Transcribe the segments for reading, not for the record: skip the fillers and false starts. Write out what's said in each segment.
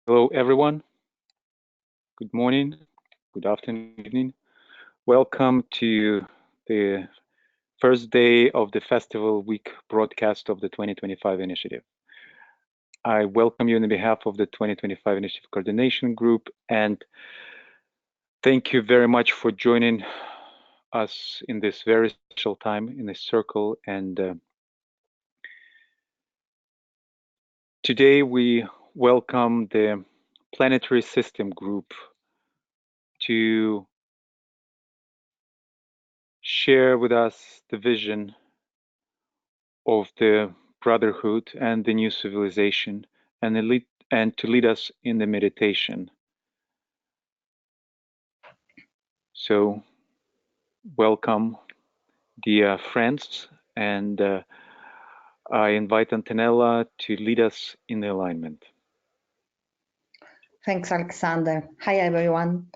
Hello, everyone. Good morning, good afternoon, evening. Welcome to the first day of the Festival Week broadcast of the 2025 initiative. I welcome you on behalf of the 2025 Initiative Coordination Group, and thank you very much for joining us in this very special time in this circle. And today we welcome the Planetary System group to share with us the vision of the Brotherhood and the new civilization, and to lead us in the meditation. So, welcome, dear friends, and I invite Antonella to lead us in the alignment. Thanks, Alexander. Hi, everyone.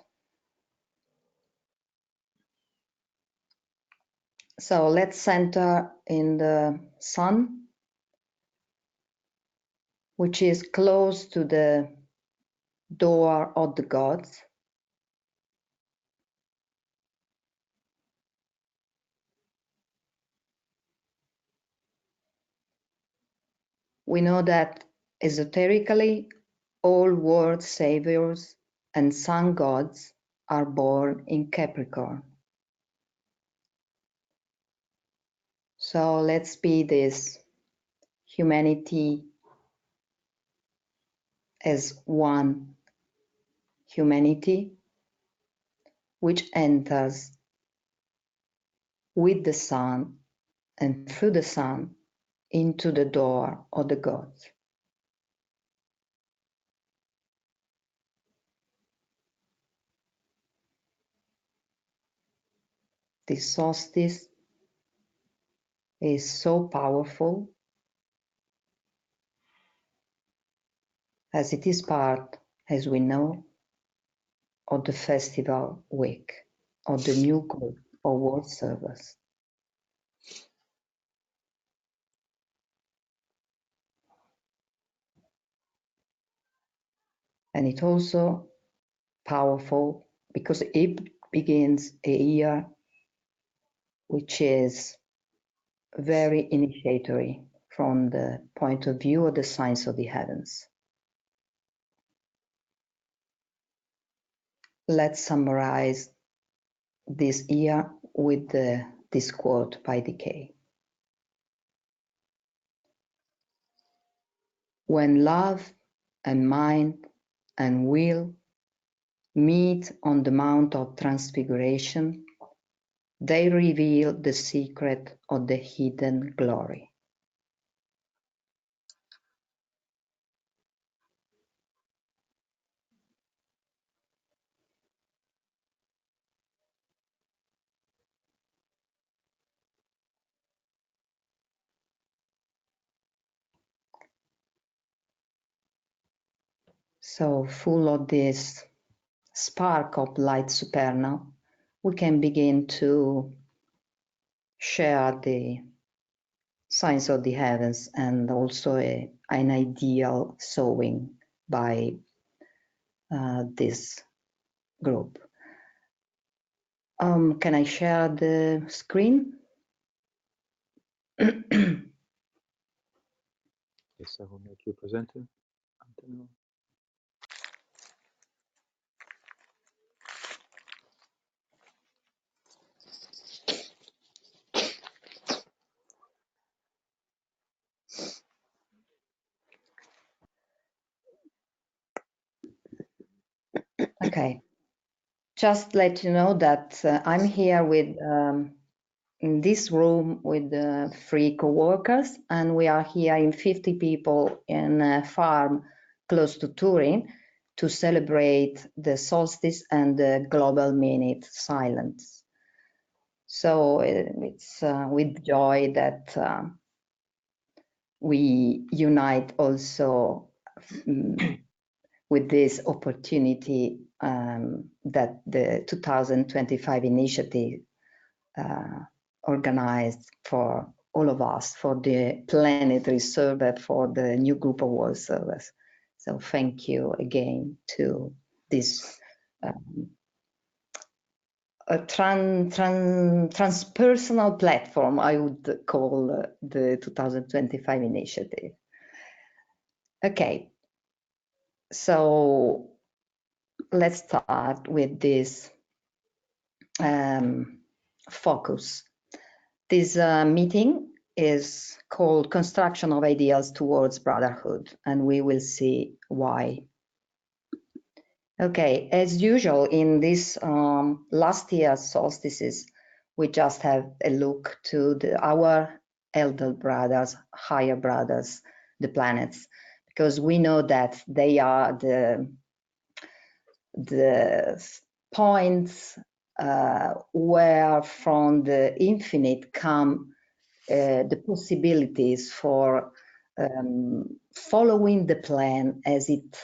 So let's center in the sun, which is close to the door of the gods. We know that esoterically, all world saviors and sun gods are born in Capricorn. So let's be this humanity as one humanity, which enters with the sun and through the sun into the door of the gods. This solstice is so powerful as it is part, as we know, of the festival week of the new group of world servers. And it's also powerful because it begins a year which is very initiatory from the point of view of the signs of the heavens. Let's summarize this year with this quote by Decay. When love and mind and will meet on the Mount of Transfiguration, they reveal the secret of the hidden glory. So full of this spark of light supernal, we can begin to share the signs of the heavens and also an ideal sowing by this group. Can I share the screen? Yes, I will make you presenter, Antonella. Okay, just let you know that I'm here with in this room with 3 co-workers, and we are here in 50 people in a farm close to Turin to celebrate the solstice and the global minute silence. So it's with joy that we unite also with this opportunity that the 2025 initiative organized for all of us, for the planetary survey, for the new group of world servers. So thank you again to this a transpersonal platform, I would call the 2025 initiative. Okay, so let's start with this focus. This meeting is called Construction of Ideas Towards Brotherhood, and we will see why. Okay, as usual in this last year's solstices, we just have a look to our elder brothers, higher brothers, the planets, because we know that they are the points where from the infinite come the possibilities for following the plan as it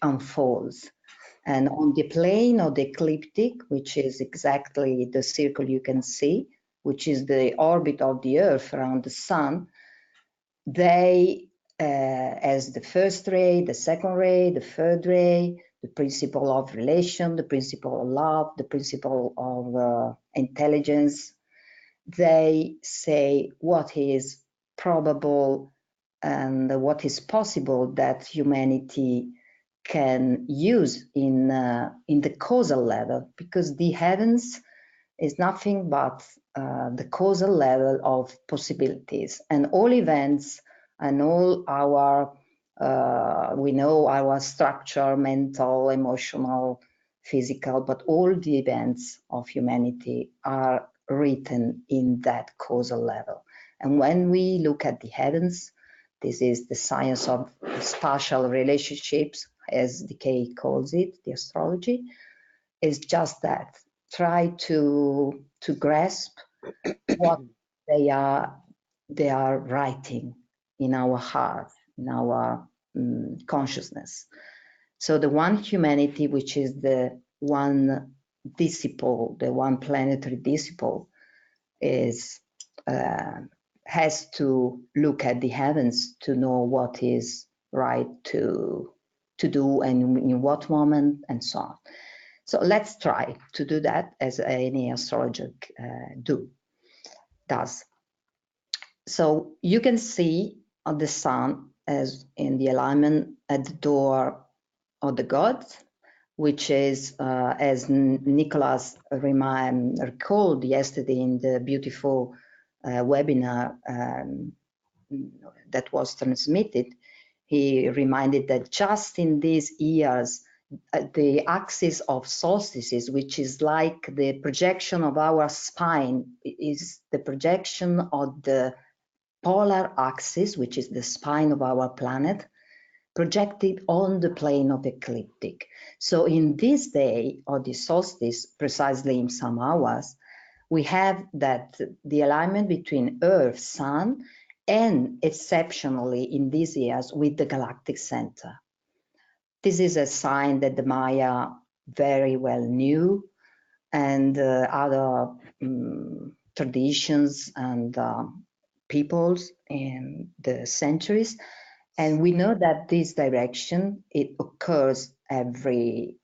unfolds. And on the plane of the ecliptic, which is exactly the circle you can see, which is the orbit of the Earth around the Sun, they, as the first ray, the second ray, the third ray, the principle of relation, the principle of love, the principle of intelligence, they say what is probable and what is possible that humanity can use in the causal level, because the heavens is nothing but the causal level of possibilities, and all events and all our we know our structure, mental, emotional, physical, but all the events of humanity are written in that causal level. And when we look at the heavens, this is the science of spatial relationships, as DK calls it, the astrology, is just that. Try to grasp what they are writing in our heart, in our consciousness. So the one humanity, which is the one disciple, the one planetary disciple, is has to look at the heavens to know what is right to do and in what moment and so on. So let's try to do that as any astrologer does. So you can see the sun as in the alignment at the door of the gods, which is, as Nicholas recalled yesterday in the beautiful webinar that was transmitted, he reminded that just in these years, the axis of solstices, which is like the projection of our spine, is the projection of the polar axis, which is the spine of our planet, projected on the plane of the ecliptic. So in this day of the solstice, precisely in some hours, we have that the alignment between Earth, Sun, and exceptionally in these years with the galactic center. This is a sign that the Maya very well knew, and other traditions and peoples in the centuries. And we know that this direction, it occurs every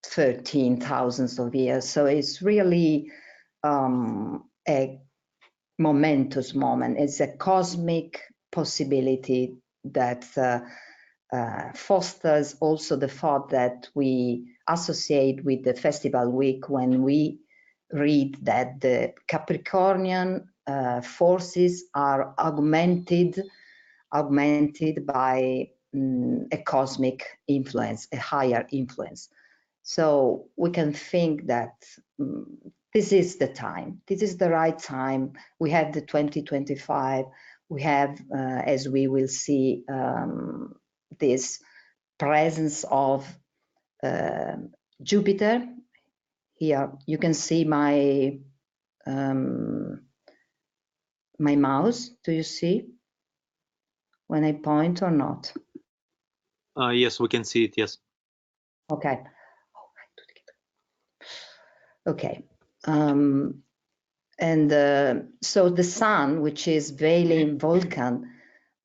13,000 of years. So it's really a momentous moment. It's a cosmic possibility that fosters also the thought that we associate with the festival week when we read that the Capricornian forces are augmented by a cosmic influence, a higher influence. So we can think that this is the time. This is the right time. We have the 2025. We have, as we will see, this presence of Jupiter. Here you can see my my mouse. Do you see when I point or not? Yes, we can see it, yes. Okay. Okay. So the sun, which is veiling Vulcan,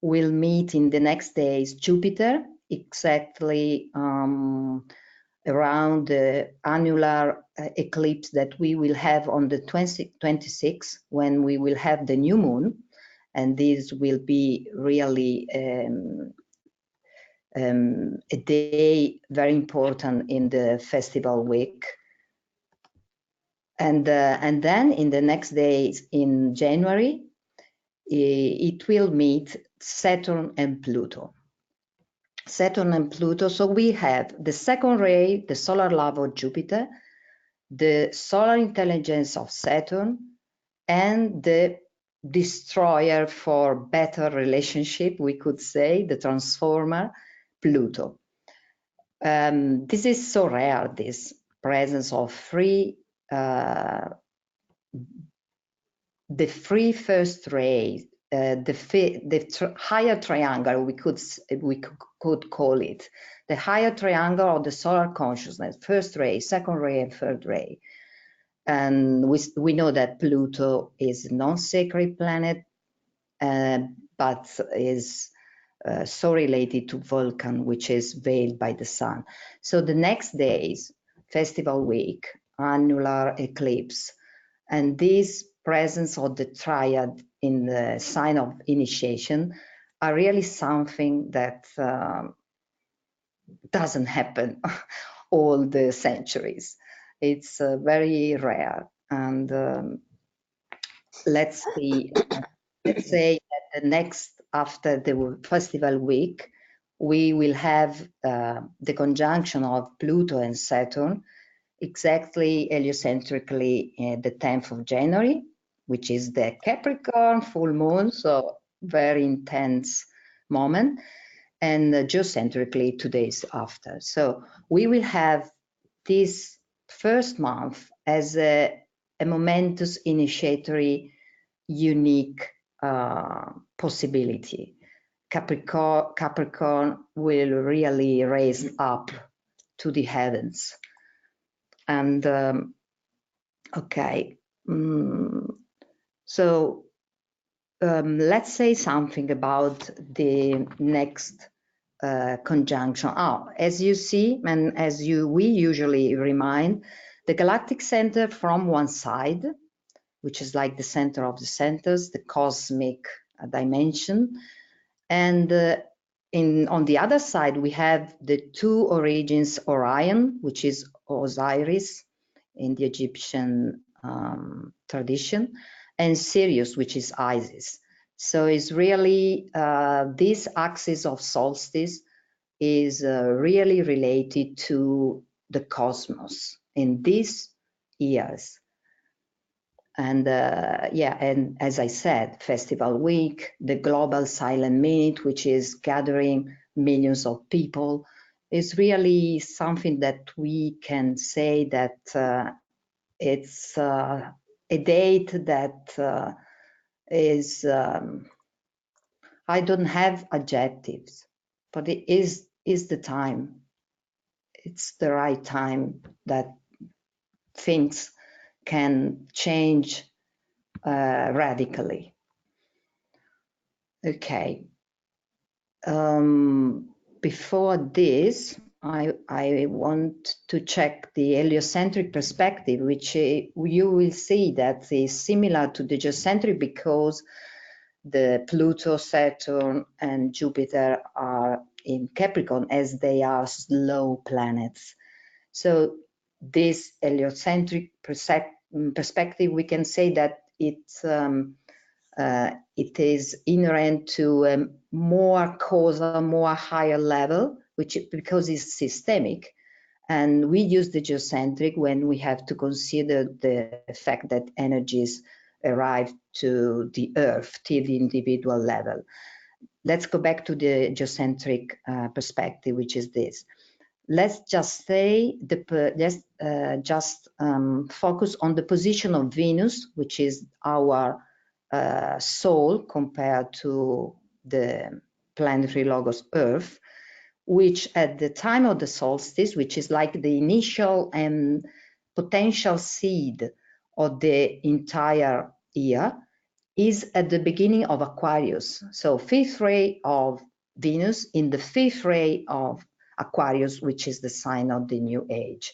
will meet in the next days Jupiter, exactly around the annular eclipse that we will have on the 26th, when we will have the new moon. And this will be really a day very important in the festival week. And then in the next days in January, it will meet Saturn and Pluto. Saturn and Pluto. So we have the second ray, the solar love of Jupiter, the solar intelligence of Saturn, and the destroyer for better relationship, we could say, the transformer, Pluto. This is so rare, this presence of the free first ray, the higher triangle, we could call it, the higher triangle of the solar consciousness, first ray, second ray, and third ray. And we know that Pluto is a non-sacred planet, but is so related to Vulcan, which is veiled by the sun. So the next days, festival week, annular eclipse, and this presence of the triad in the sign of initiation are really something that doesn't happen all the centuries. It's very rare. And let's say that the next, after the festival week, we will have the conjunction of Pluto and Saturn, exactly heliocentrically the 10th of January, which is the Capricorn full moon, so very intense moment, and geocentrically 2 days after. So we will have this first month as a momentous initiatory, unique possibility. Capricorn will really raise up to the heavens. And okay, so let's say something about the next conjunction. As you see, and as we usually remind, the galactic center from one side, which is like the center of the centers, the cosmic dimension, and on the other side, we have the two origins, Orion, which is Osiris in the Egyptian tradition, and Sirius, which is Isis. So it's really, this axis of solstice is really related to the cosmos in these years. And yeah, and as I said, Festival Week, the global silent minute, which is gathering millions of people, is really something that we can say that it's a date that is, I don't have adjectives, but it is the time. It's the right time that things can change radically. Okay. Before this, I want to check the heliocentric perspective, which you will see that is similar to the geocentric because the Pluto, Saturn, and Jupiter are in Capricorn as they are slow planets. So this heliocentric perspective, we can say that it is inherent to a more causal, more higher level, which because it's systemic. And we use the geocentric when we have to consider the fact that energies arrive to the Earth, to the individual level. Let's go back to the geocentric perspective, which is this. Let's just say, focus on the position of Venus, which is our soul compared to the planetary logos Earth, which at the time of the solstice, which is like the initial and potential seed of the entire year, is at the beginning of Aquarius. So 5th ray of Venus in the 5th ray of Aquarius, which is the sign of the new age.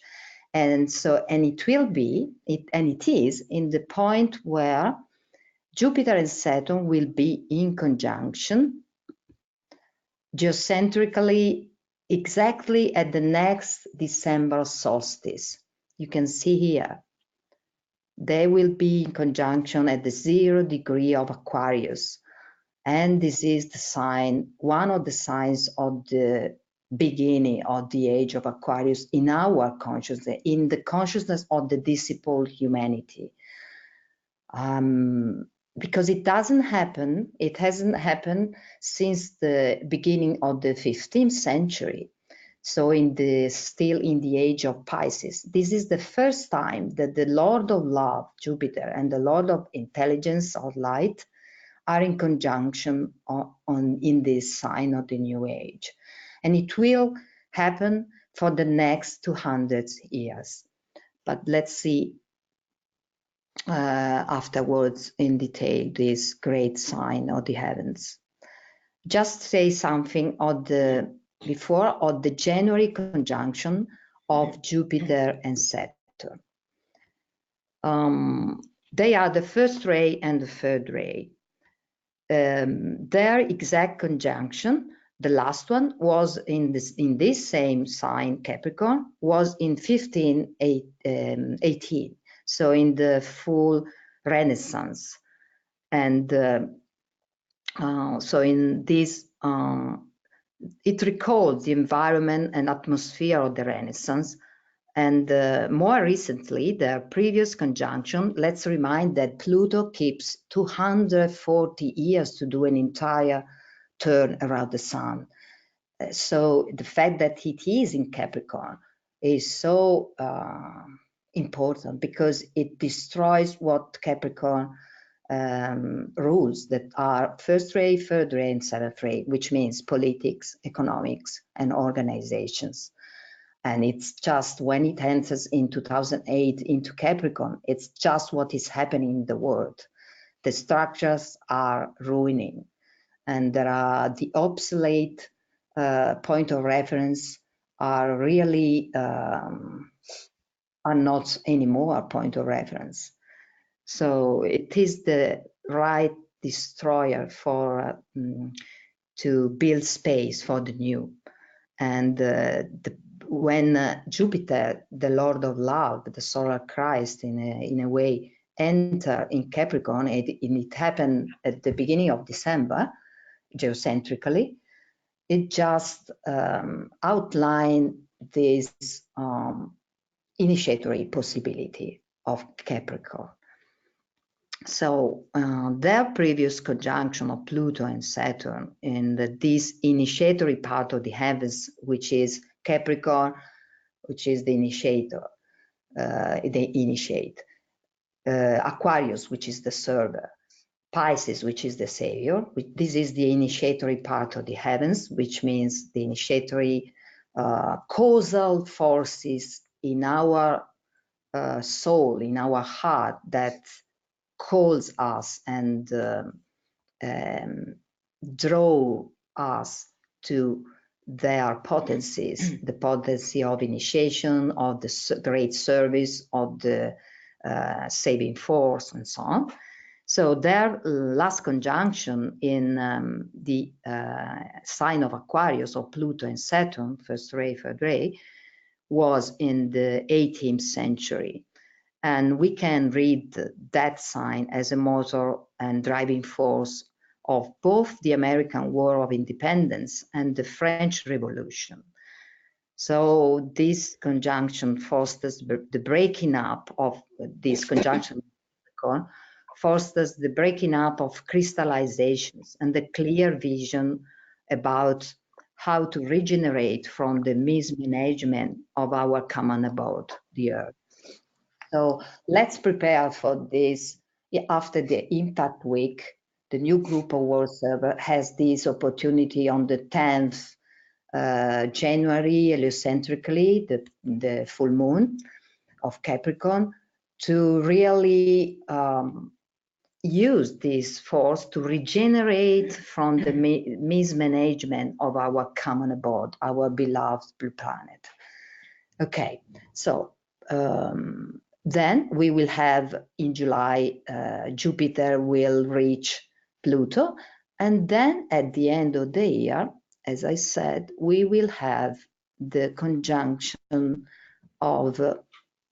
And so, and it will be, and it is in the point where Jupiter and Saturn will be in conjunction geocentrically exactly at the next December solstice. You can see here, they will be in conjunction at the 0 degree of Aquarius. And this is the sign, one of the signs of the beginning of the age of Aquarius in our consciousness, in the consciousness of the discipled humanity. Because it doesn't happen, it hasn't happened since the beginning of the 15th century. So still in the age of Pisces, this is the first time that the Lord of Love, Jupiter, and the Lord of Intelligence or Light are in conjunction in this sign of the new age. And it will happen for the next 200 years. But let's see afterwards in detail this great sign of the heavens. Just say something of the January conjunction of Jupiter and Saturn. They are the 1st ray and the 3rd ray. Their exact conjunction, the last one, was in this same sign, Capricorn, was in 1518, so in the full Renaissance. And so in this, it recalls the environment and atmosphere of the Renaissance. And more recently, the previous conjunction, let's remind that Pluto keeps 240 years to do an entire turn around the sun. So the fact that it is in Capricorn is so important because it destroys what Capricorn rules, that are 1st ray, 3rd ray, and 7th ray, which means politics, economics, and organizations. And it's just when it enters in 2008 into Capricorn, it's just what is happening in the world. The structures are ruining, and there are the obsolete point of reference are really are not anymore a point of reference. So it is the right destroyer for to build space for the new. And when Jupiter, the Lord of Love, the solar Christ, in a way, enter in Capricorn, it happened at the beginning of December, geocentrically. It just outlined this initiatory possibility of Capricorn. So their previous conjunction of Pluto and Saturn in this initiatory part of the heavens, which is Capricorn, which is the initiator, they initiate, Aquarius, which is the server, Pisces, which is the savior. This is the initiatory part of the heavens, which means the initiatory causal forces in our soul, in our heart, that calls us and draw us to their potencies, the potency of initiation, of the great service, of the saving force, and so on. So their last conjunction in the sign of Aquarius, or Pluto and Saturn, 1st ray, 3rd ray, was in the 18th century. And we can read that sign as a motor and driving force of both the American War of Independence and the French Revolution. So this conjunction fosters the breaking up of this conjunction, fosters the breaking up of crystallizations and the clear vision about how to regenerate from the mismanagement of our common abode, the Earth. So let's prepare for this. After the Impact Week, the new group of World Server has this opportunity on the 10th January, heliocentrically, the full moon of Capricorn, to really use this force to regenerate from the mismanagement of our common abode, our beloved blue planet. Okay, so then we will have in July, Jupiter will reach Pluto, and then at the end of the year, as I said, we will have the conjunction of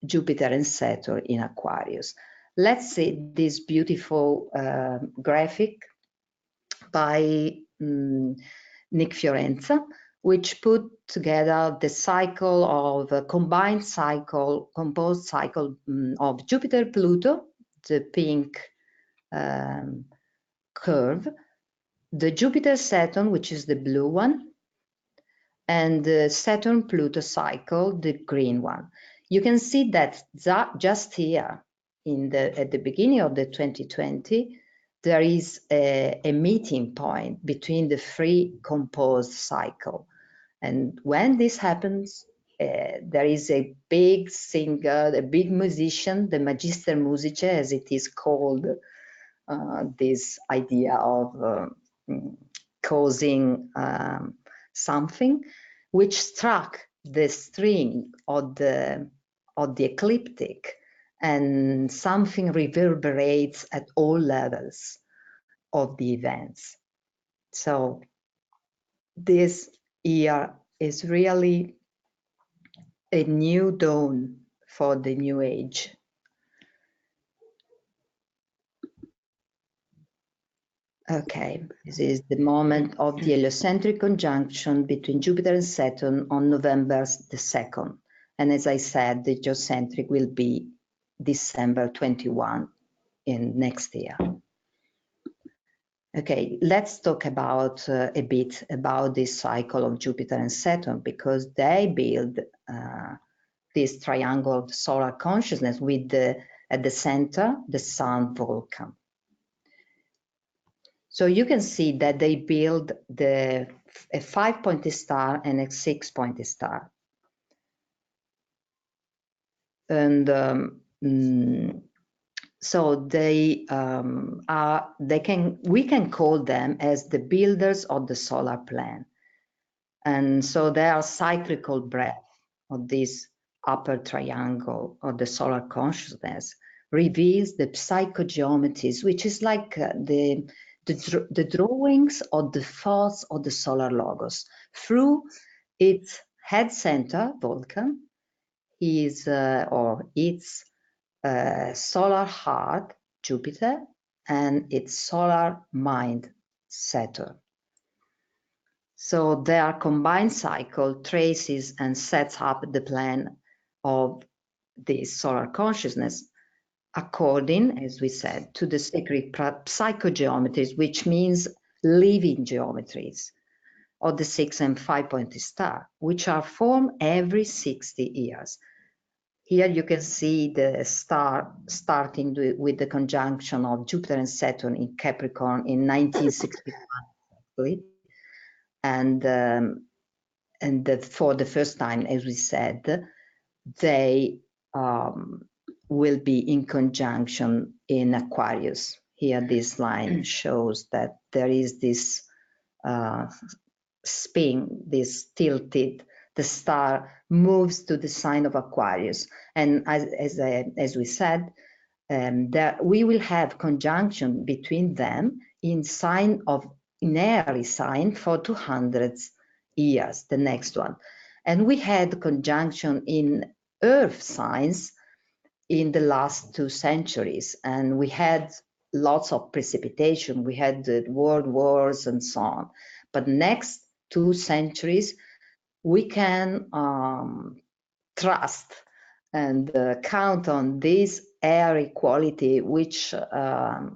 Jupiter and Saturn in Aquarius. Let's see this beautiful graphic by Nick Fiorenza, which put together the cycle of a combined cycle, composed cycle of Jupiter-Pluto, the pink curve, the Jupiter-Saturn, which is the blue one, and the Saturn-Pluto cycle, the green one. You can see that just here at the beginning of the 2020, there is a meeting point between the three composed cycle. And when this happens, there is a big singer, a big musician, the Magister Musice, as it is called, this idea of causing something, which struck the string of the ecliptic, and something reverberates at all levels of the events. So this year is really a new dawn for the new age. Okay, this is the moment of the heliocentric conjunction between Jupiter and Saturn on November the 2nd. And as I said, the geocentric will be December 21 in next year. Okay, let's talk about a bit about this cycle of Jupiter and Saturn, because they build this triangle of solar consciousness with at the center, the Sun Vulcan. So you can see that they build a 5-pointed star and a 6-pointed star. And so we can call them as the builders of the solar plan. And so they are cyclical breath of this upper triangle of the solar consciousness, reveals the psychogeometries, which is like the drawings of the thoughts of the solar logos through its head center, Vulcan, its solar heart, Jupiter, and its solar mind, Saturn. So their combined cycle traces and sets up the plan of this solar consciousness according, as we said, to the sacred psychogeometries, which means living geometries of the 6- and 5-pointed star, which are formed every 60 years. Here you can see the star starting with the conjunction of Jupiter and Saturn in Capricorn in 1961, and for the first time, as we said, they will be in conjunction in Aquarius. Here this line shows that there is this spin, this tilted, the star moves to the sign of Aquarius. And as we said, we will have conjunction between them in airy sign for 200 years, the next one. And we had conjunction in earth signs in the last 2 centuries, and we had lots of precipitation. We had the world wars and so on. But next 2 centuries, we can trust and count on this airy quality, which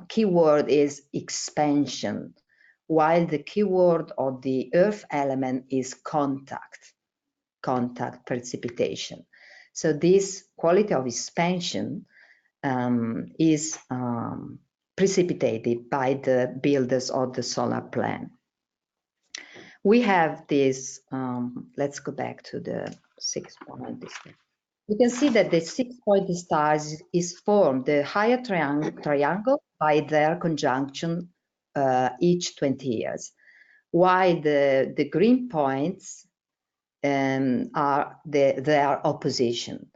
keyword is expansion, while the keyword of the earth element is contact precipitation. So this quality of expansion is precipitated by the builders of the solar plan. We have this, let's go back to the 6-pointed star. You can see that the 6-pointed star is formed, the higher triangle by their conjunction each 20 years, while the green points are their opposition.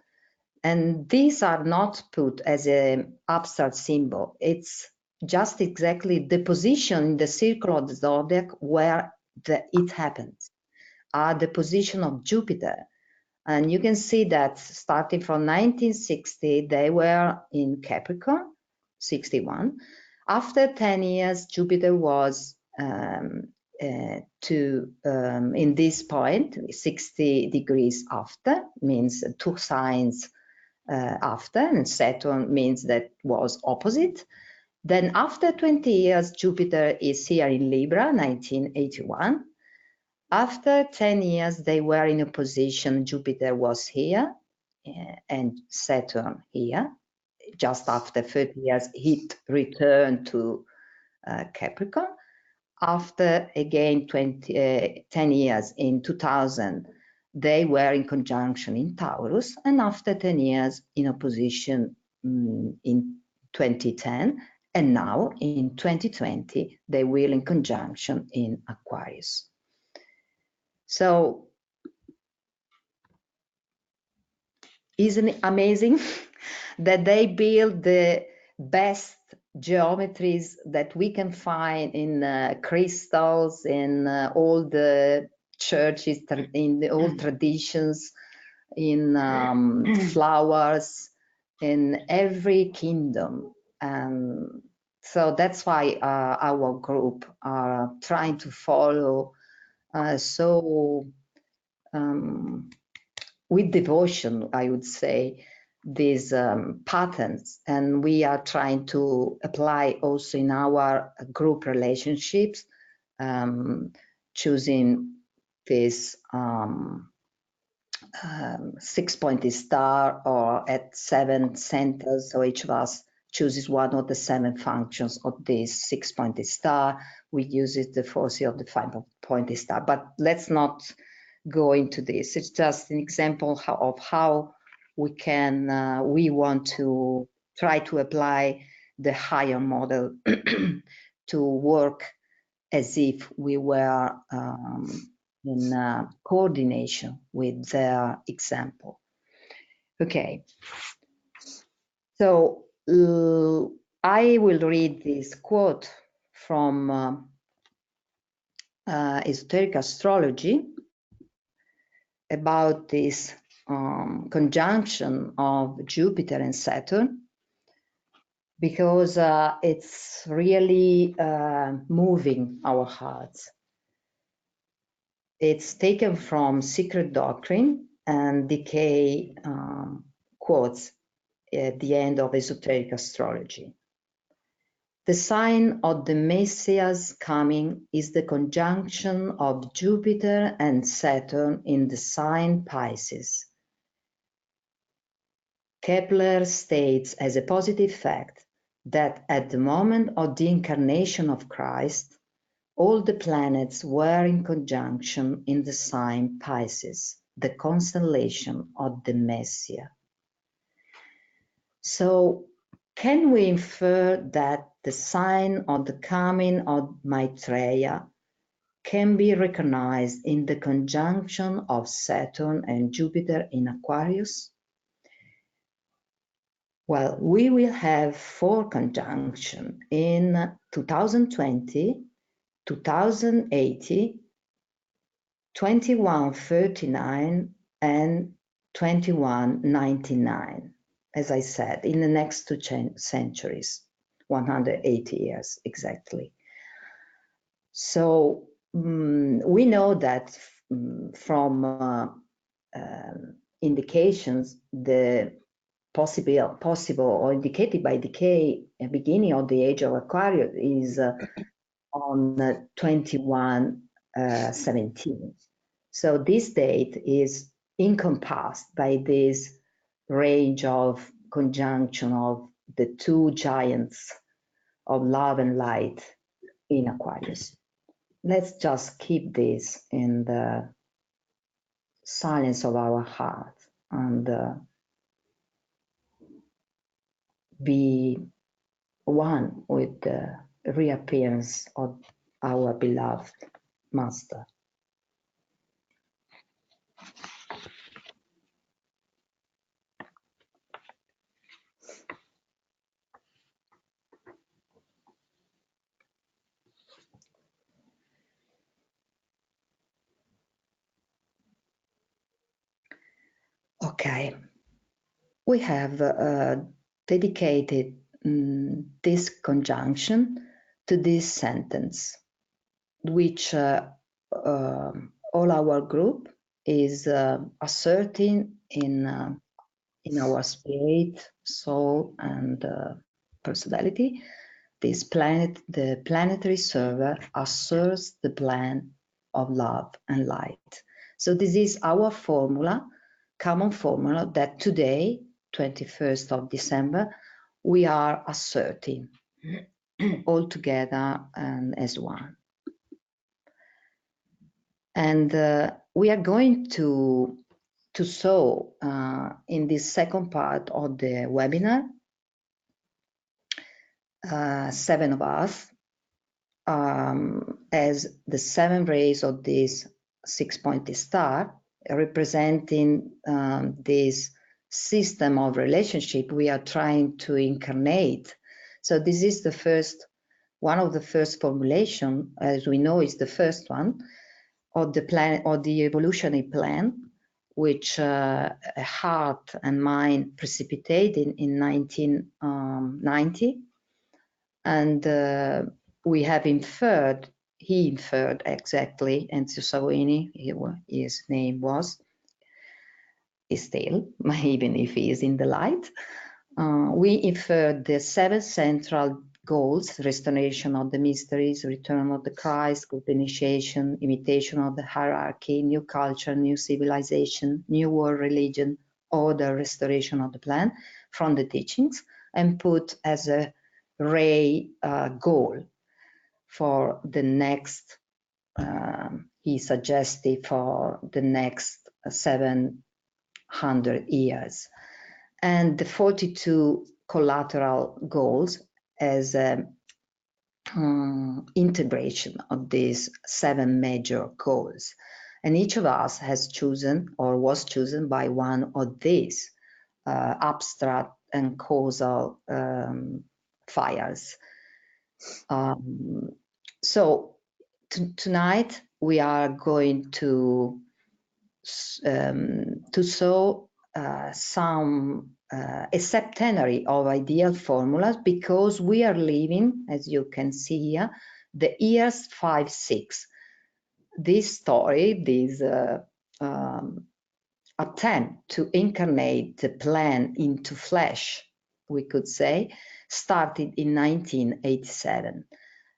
And these are not put as an abstract symbol. It's just exactly the position in the circle of the zodiac where it happens, are the position of Jupiter. And you can see that starting from 1960, they were in Capricorn, 61. After 10 years, Jupiter was in this point, 60 degrees after, means 2 signs after, and Saturn means that was opposite. Then after 20 years, Jupiter is here in Libra, 1981. After 10 years, they were in opposition. Jupiter was here and Saturn here. Just after 30 years, it returned to Capricorn. After, again, 10 years in 2000, they were in conjunction in Taurus. And after 10 years, in opposition in 2010. And now, in 2020, they will in conjunction in Aquarius. So, isn't it amazing that they build the best geometries that we can find in crystals, in all the churches, in the old traditions, in flowers, in every kingdom. So that's why our group are trying to follow with devotion, I would say, these patterns, and we are trying to apply also in our group relationships, choosing this 6-pointed star or at 7 centers, so each of us chooses one of the 7 functions of this 6-pointed star. We use it the force of the 5-pointed star, but let's not go into this. It's just an example of how we can, we want to try to apply the higher model to work as if we were in coordination with their example. Okay, so I will read this quote from esoteric astrology about this conjunction of Jupiter and Saturn, because it's really moving our hearts. It's taken from Secret Doctrine and Decay quotes at the end of esoteric astrology. The sign of the Messiah's coming is the conjunction of Jupiter and Saturn in the sign Pisces. Kepler states as a positive fact that at the moment of the incarnation of Christ, all the planets were in conjunction in the sign Pisces, the constellation of the Messiah. So, can we infer that the sign of the coming of Maitreya can be recognized in the conjunction of Saturn and Jupiter in Aquarius? Well, we will have 4 conjunctions in 2020, 2080, 2139, and 2199. As I said, in the next 2 centuries, 180 years exactly. So we know that from indications, the possible or indicated by decay, beginning of the age of Aquarius is on 2117. So this date is encompassed by this range of conjunction of the 2 giants of love and light in Aquarius. Let's just keep this in the silence of our heart and be one with the reappearance of our beloved Master. Okay, we have dedicated this conjunction to this sentence, which all our group is asserting in our spirit, soul, and personality. This planet, the planetary server, asserts the plan of love and light. So this is our formula, common formula that today, 21st of December, we are asserting all together and as one. And we are going to show in this second part of the webinar, 7 of us, as the 7 rays of this 6-pointed star, representing this system of relationship we are trying to incarnate. So this is the first, one of the first formulation, as we know, is the first one of the plan, or the evolutionary plan, which heart and mind precipitated in 1990. And we have inferred, he inferred exactly, Enzo Savini, his name was, is still, even if he is in the light. We inferred the 7 central goals: restoration of the mysteries, return of the Christ, good initiation, imitation of the hierarchy, new culture, new civilization, new world religion, order, restoration of the plan from the teachings, and put as a ray goal for the next, he suggested for the next 700 years. And the 42 collateral goals as integration of these 7 major goals. And each of us has chosen or was chosen by one of these abstract and causal fires. So tonight we are going to show some a septenary of ideal formulas, because we are living, as you can see here, the years 5, 6. This story, this attempt to incarnate the plan into flesh, we could say, started in 1987.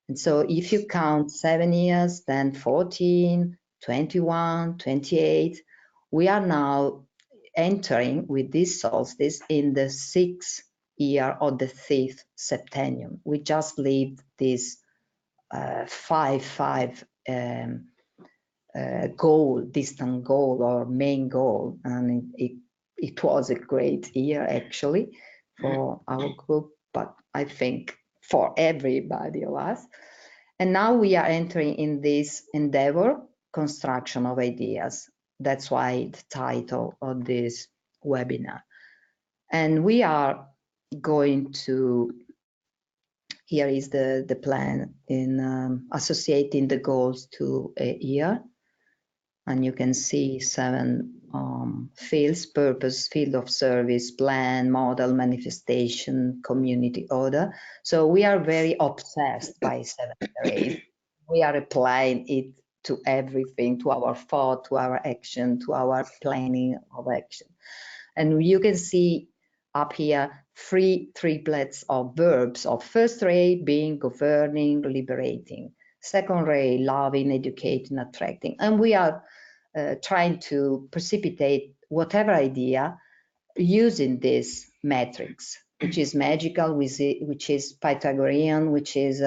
And so if you count 7 years, then 14, 21, 28, we are now entering with this solstice in the 6th year of the 5th septennium. We just lived this 5-5 goal, distant goal or main goal, and it was a great year actually for our group, but I think for everybody of us. And now we are entering in this endeavor, construction of ideas. That's why the title of this webinar. And we are going to, here is the plan in associating the goals to a year. And you can see 7 fields: purpose, field of service, plan, model, manifestation, community, order. So we are very obsessed by 7 rays. We are applying it to everything, to our thought, to our action, to our planning of action. And you can see up here 3 triplets of verbs of first ray being governing, liberating, second ray loving, educating, attracting. And we are trying to precipitate whatever idea using this matrix, which is magical, which is Pythagorean, which is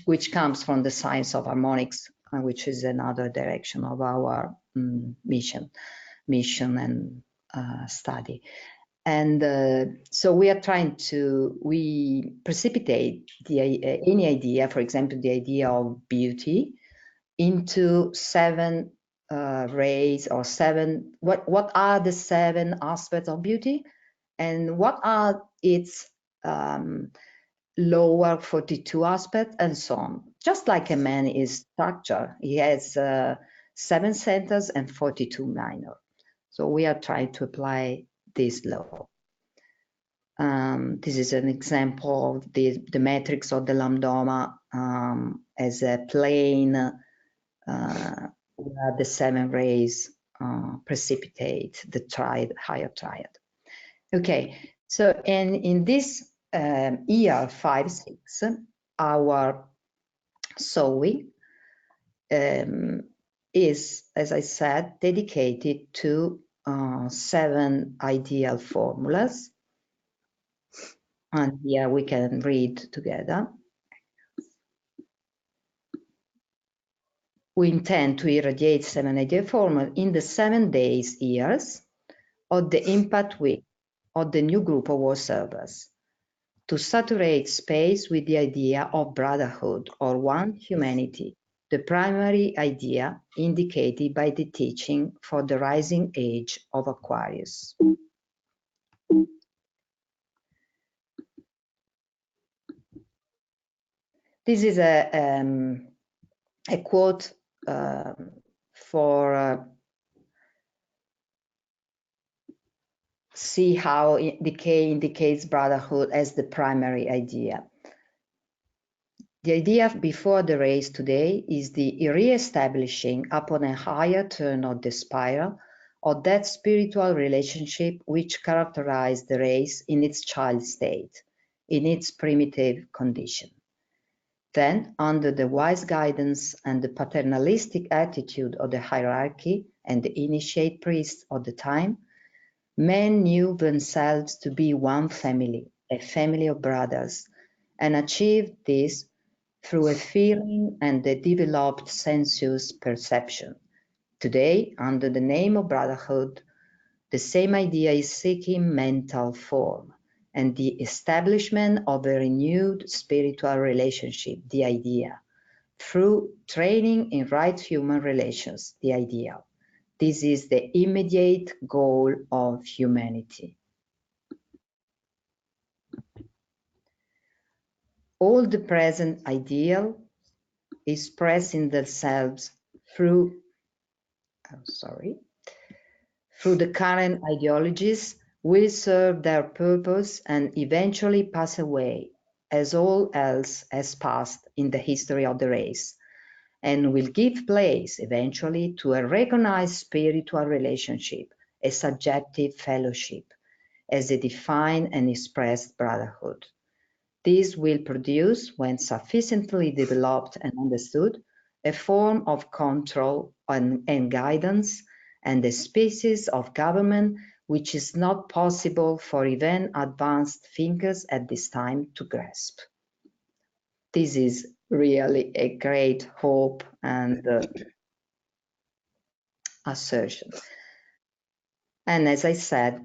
which comes from the science of harmonics, which is another direction of our mission and study. And so we are trying to, we precipitate any idea, for example, the idea of beauty, into 7 rays or 7, what are the 7 aspects of beauty, and what are its lower 42 aspects, and so on. Just like a man is structured, he has 7 centers and 42 minor. So we are trying to apply this law. This is an example of the matrix of the lambdoma as a plane where the 7 rays precipitate the higher triad. Okay, so in this year 5-6, our sowing is, as I said, dedicated to 7 ideal formulas. And here we can read together. We intend to irradiate 7 ideal formulas in the 7 days, years of the impact week of the new group of observers, to saturate space with the idea of brotherhood or one humanity, the primary idea indicated by the teaching for the rising age of Aquarius. This is a quote for see how decay indicates brotherhood as the primary idea. The idea before the race today is the re-establishing upon a higher turn of the spiral of that spiritual relationship which characterized the race in its child state, in its primitive condition. Then, under the wise guidance and the paternalistic attitude of the hierarchy and the initiate priests of the time, men knew themselves to be one family, a family of brothers, and achieved this through a feeling and a developed sensuous perception. Today, under the name of brotherhood, the same idea is seeking mental form and the establishment of a renewed spiritual relationship, the idea, through training in right human relations, the ideal. This is the immediate goal of humanity. All the present ideal expressing themselves through the current ideologies will serve their purpose and eventually pass away, as all else has passed in the history of the race, and will give place eventually to a recognized spiritual relationship, a subjective fellowship, as a defined and expressed brotherhood. This will produce, when sufficiently developed and understood, a form of control and guidance and a species of government which is not possible for even advanced thinkers at this time to grasp. This is really a great hope and assertion. And as I said,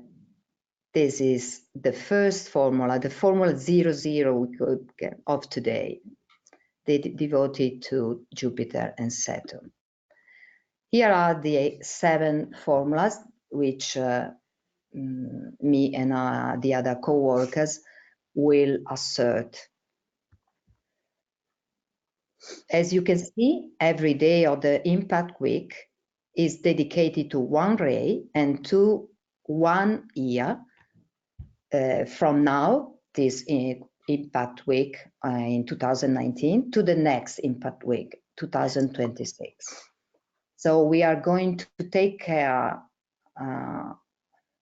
this is the first formula, the formula 00 we could get of today, devoted to Jupiter and Saturn. Here are the 7 formulas which me and the other co-workers will assert. As you can see, every day of the impact week is dedicated to one ray and to 1 year from now, this impact week in 2019, to the next impact week, 2026. So we are going to take care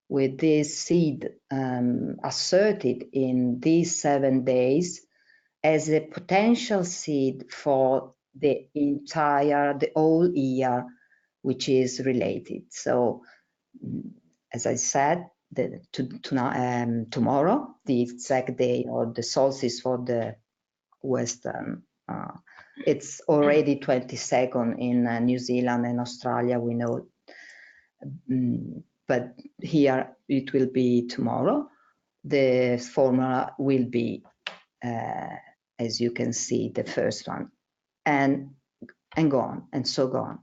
with this seed asserted in these 7 days as a potential seed for the whole year, which is related. So, as I said, tomorrow, the exact day of the solstice for the Western, it's already 22nd in New Zealand and Australia, we know. but here it will be tomorrow. The formula will be, as you can see, the first one, and go on, and so go on.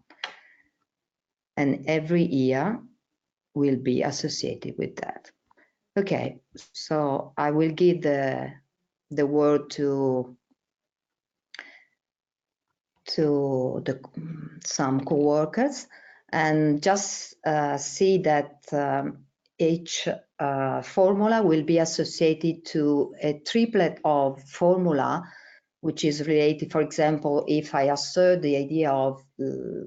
And every year will be associated with that. Okay, so I will give the word to some co-workers, and just see that each formula will be associated to a triplet of formula, which is related. For example, if I assert the idea of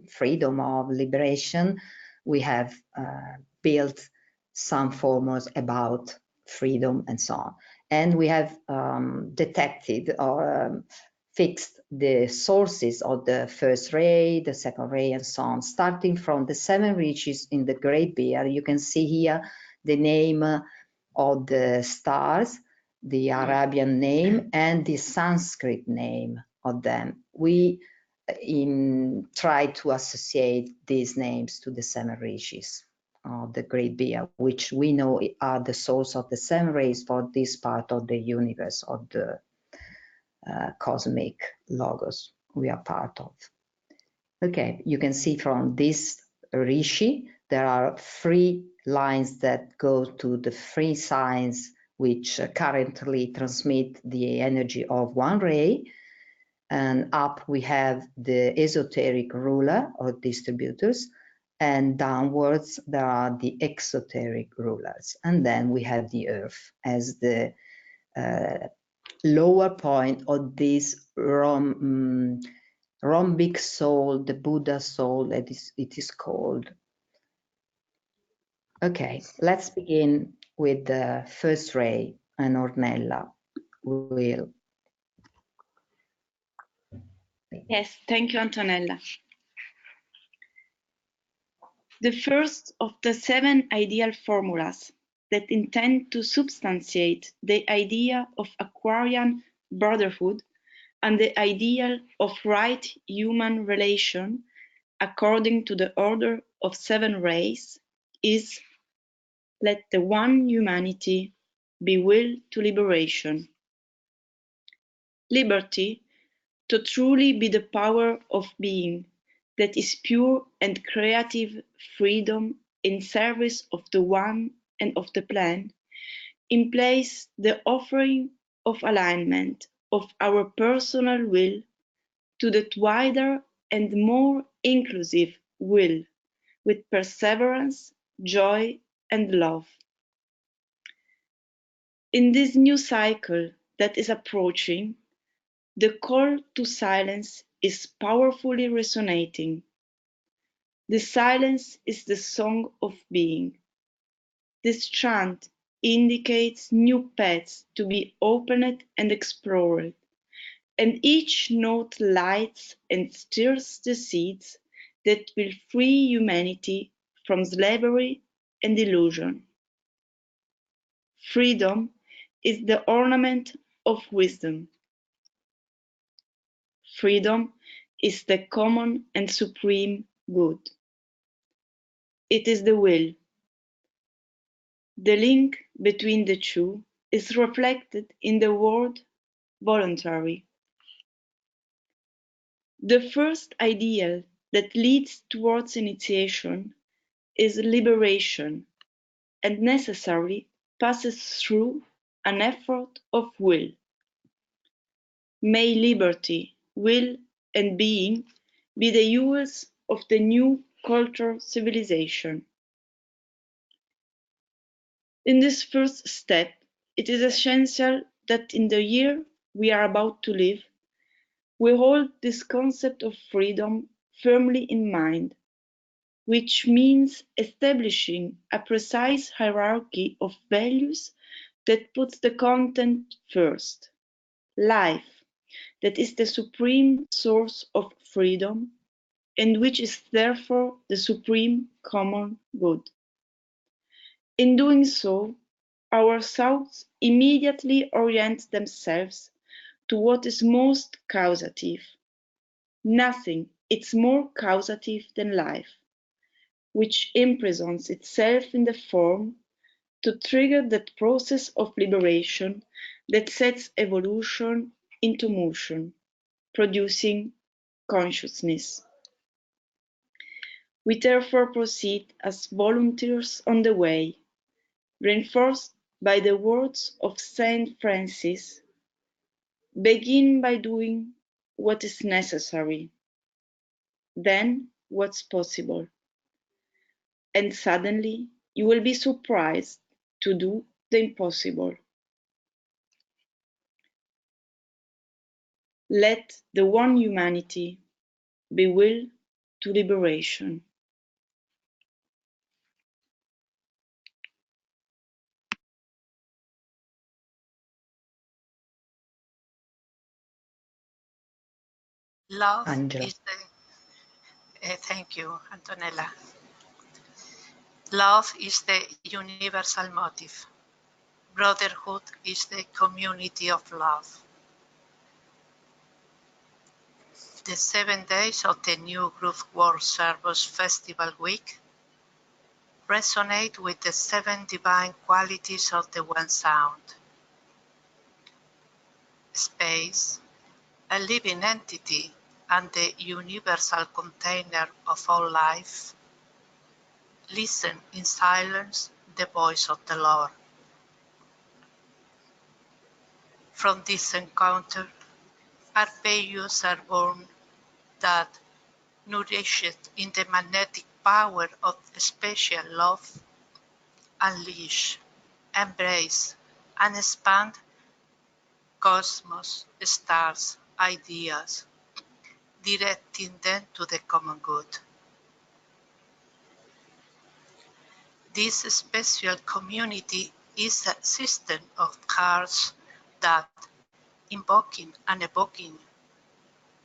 freedom, of liberation, we have built some formulas about freedom and so on. And we have detected or fixed the sources of the first ray, the second ray, and so on, starting from the 7 riches in the Great Bear. You can see here the name of the stars, the Arabian name, and the Sanskrit name of them. We try to associate these names to the 7 riches of the Great Bear, which we know are the source of the 7 rays for this part of the universe, of the cosmic logos we are part of. Okay, you can see from this rishi, there are 3 lines that go to the 3 signs which currently transmit the energy of 1 ray. And up we have the esoteric ruler or distributors, and downwards there are the exoteric rulers. And then we have the earth as the lower point of this rhombic soul, the Buddha soul, it is called. Okay, let's begin with the first ray, and Ornella will. Yes, thank you, Antonella. The first of the 7 ideal formulas that intend to substantiate the idea of Aquarian brotherhood and the ideal of right human relation according to the order of 7 rays is, let the one humanity be will to liberation. Liberty, to truly be the power of being that is pure and creative freedom in service of the one and of the plan, implies the offering of alignment of our personal will to that wider and more inclusive will with perseverance, joy, and love. In this new cycle that is approaching, the call to silence is powerfully resonating. The silence is the song of being. This chant indicates new paths to be opened and explored, and each note lights and stirs the seeds that will free humanity from slavery and illusion. Freedom is the ornament of wisdom. Freedom is the common and supreme good. It is the will. The link between the two is reflected in the word voluntary. The first ideal that leads towards initiation is liberation, and necessarily passes through an effort of will. May liberty, will, and being be the jewels of the new cultural civilization. In this first step, it is essential that in the year we are about to live, we hold this concept of freedom firmly in mind, which means establishing a precise hierarchy of values that puts the content first. Life, that is the supreme source of freedom, and which is therefore the supreme common good. In doing so, our thoughts immediately orient themselves to what is most causative. Nothing is more causative than life. which imprisons itself in the form to trigger that process of liberation that sets evolution into motion, producing consciousness. We therefore proceed as volunteers on the way, reinforced by the words of Saint Francis, begin by doing what is necessary, then what's possible, and suddenly you will be surprised to do the impossible. Let the one humanity be will to liberation. Love Angela. is the, thank you, Antonella. Love is the universal motive. Brotherhood is the community of love. The 7 days of the New Groove World Service Festival Week resonate with the 7 divine qualities of the One Sound. Space, a living entity and the universal container of all life. Listen in silence the voice of the Lord. From this encounter, Arpeggios are born that, nourished in the magnetic power of special love, unleash, embrace, and expand cosmos, stars, ideas, directing them to the common good. This special community is a system of hearts that, invoking and evoking,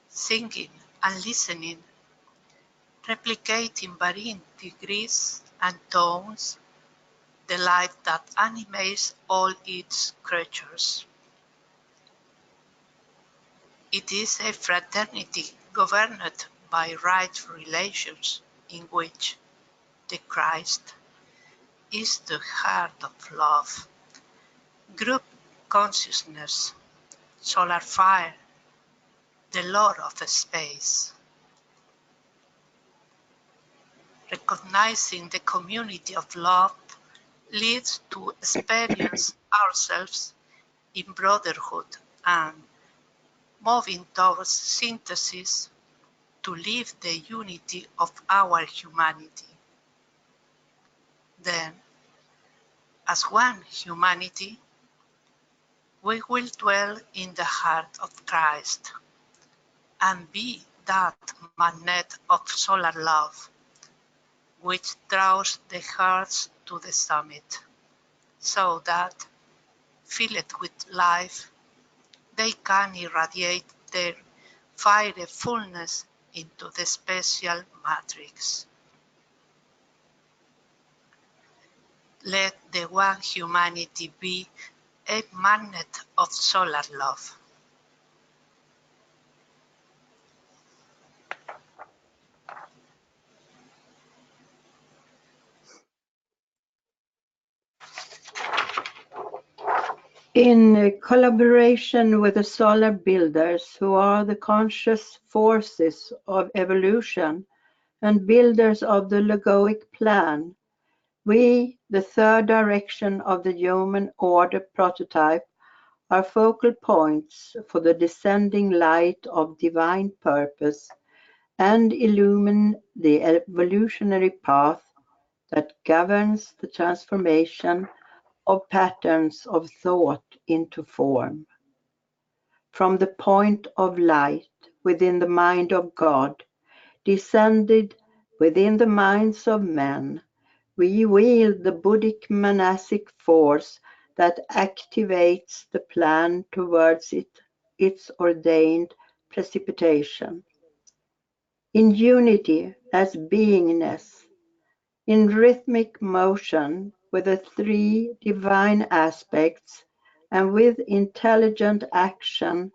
singing and listening, replicating varying degrees and tones, the life that animates all its creatures. It is a fraternity governed by right relations in which the Christ is the heart of love, group consciousness, solar fire, the Lord of space. Recognizing the community of love leads to experience ourselves in brotherhood and moving towards synthesis to live the unity of our humanity. Then, as one humanity, we will dwell in the heart of Christ and be that magnet of solar love, which draws the hearts to the summit, so that, filled with life, they can irradiate their fiery fullness into the special matrix. Let the one humanity be a magnet of solar love. In collaboration with the solar builders, who are the conscious forces of evolution and builders of the logoic plan, we, the third direction of the human order prototype, are focal points for the descending light of divine purpose and illumine the evolutionary path that governs the transformation of patterns of thought into form. From the point of light within the mind of God, descended within the minds of men, we wield the Buddhic monastic force that activates the plan towards its ordained precipitation. In unity as beingness, in rhythmic motion with the three divine aspects and with intelligent action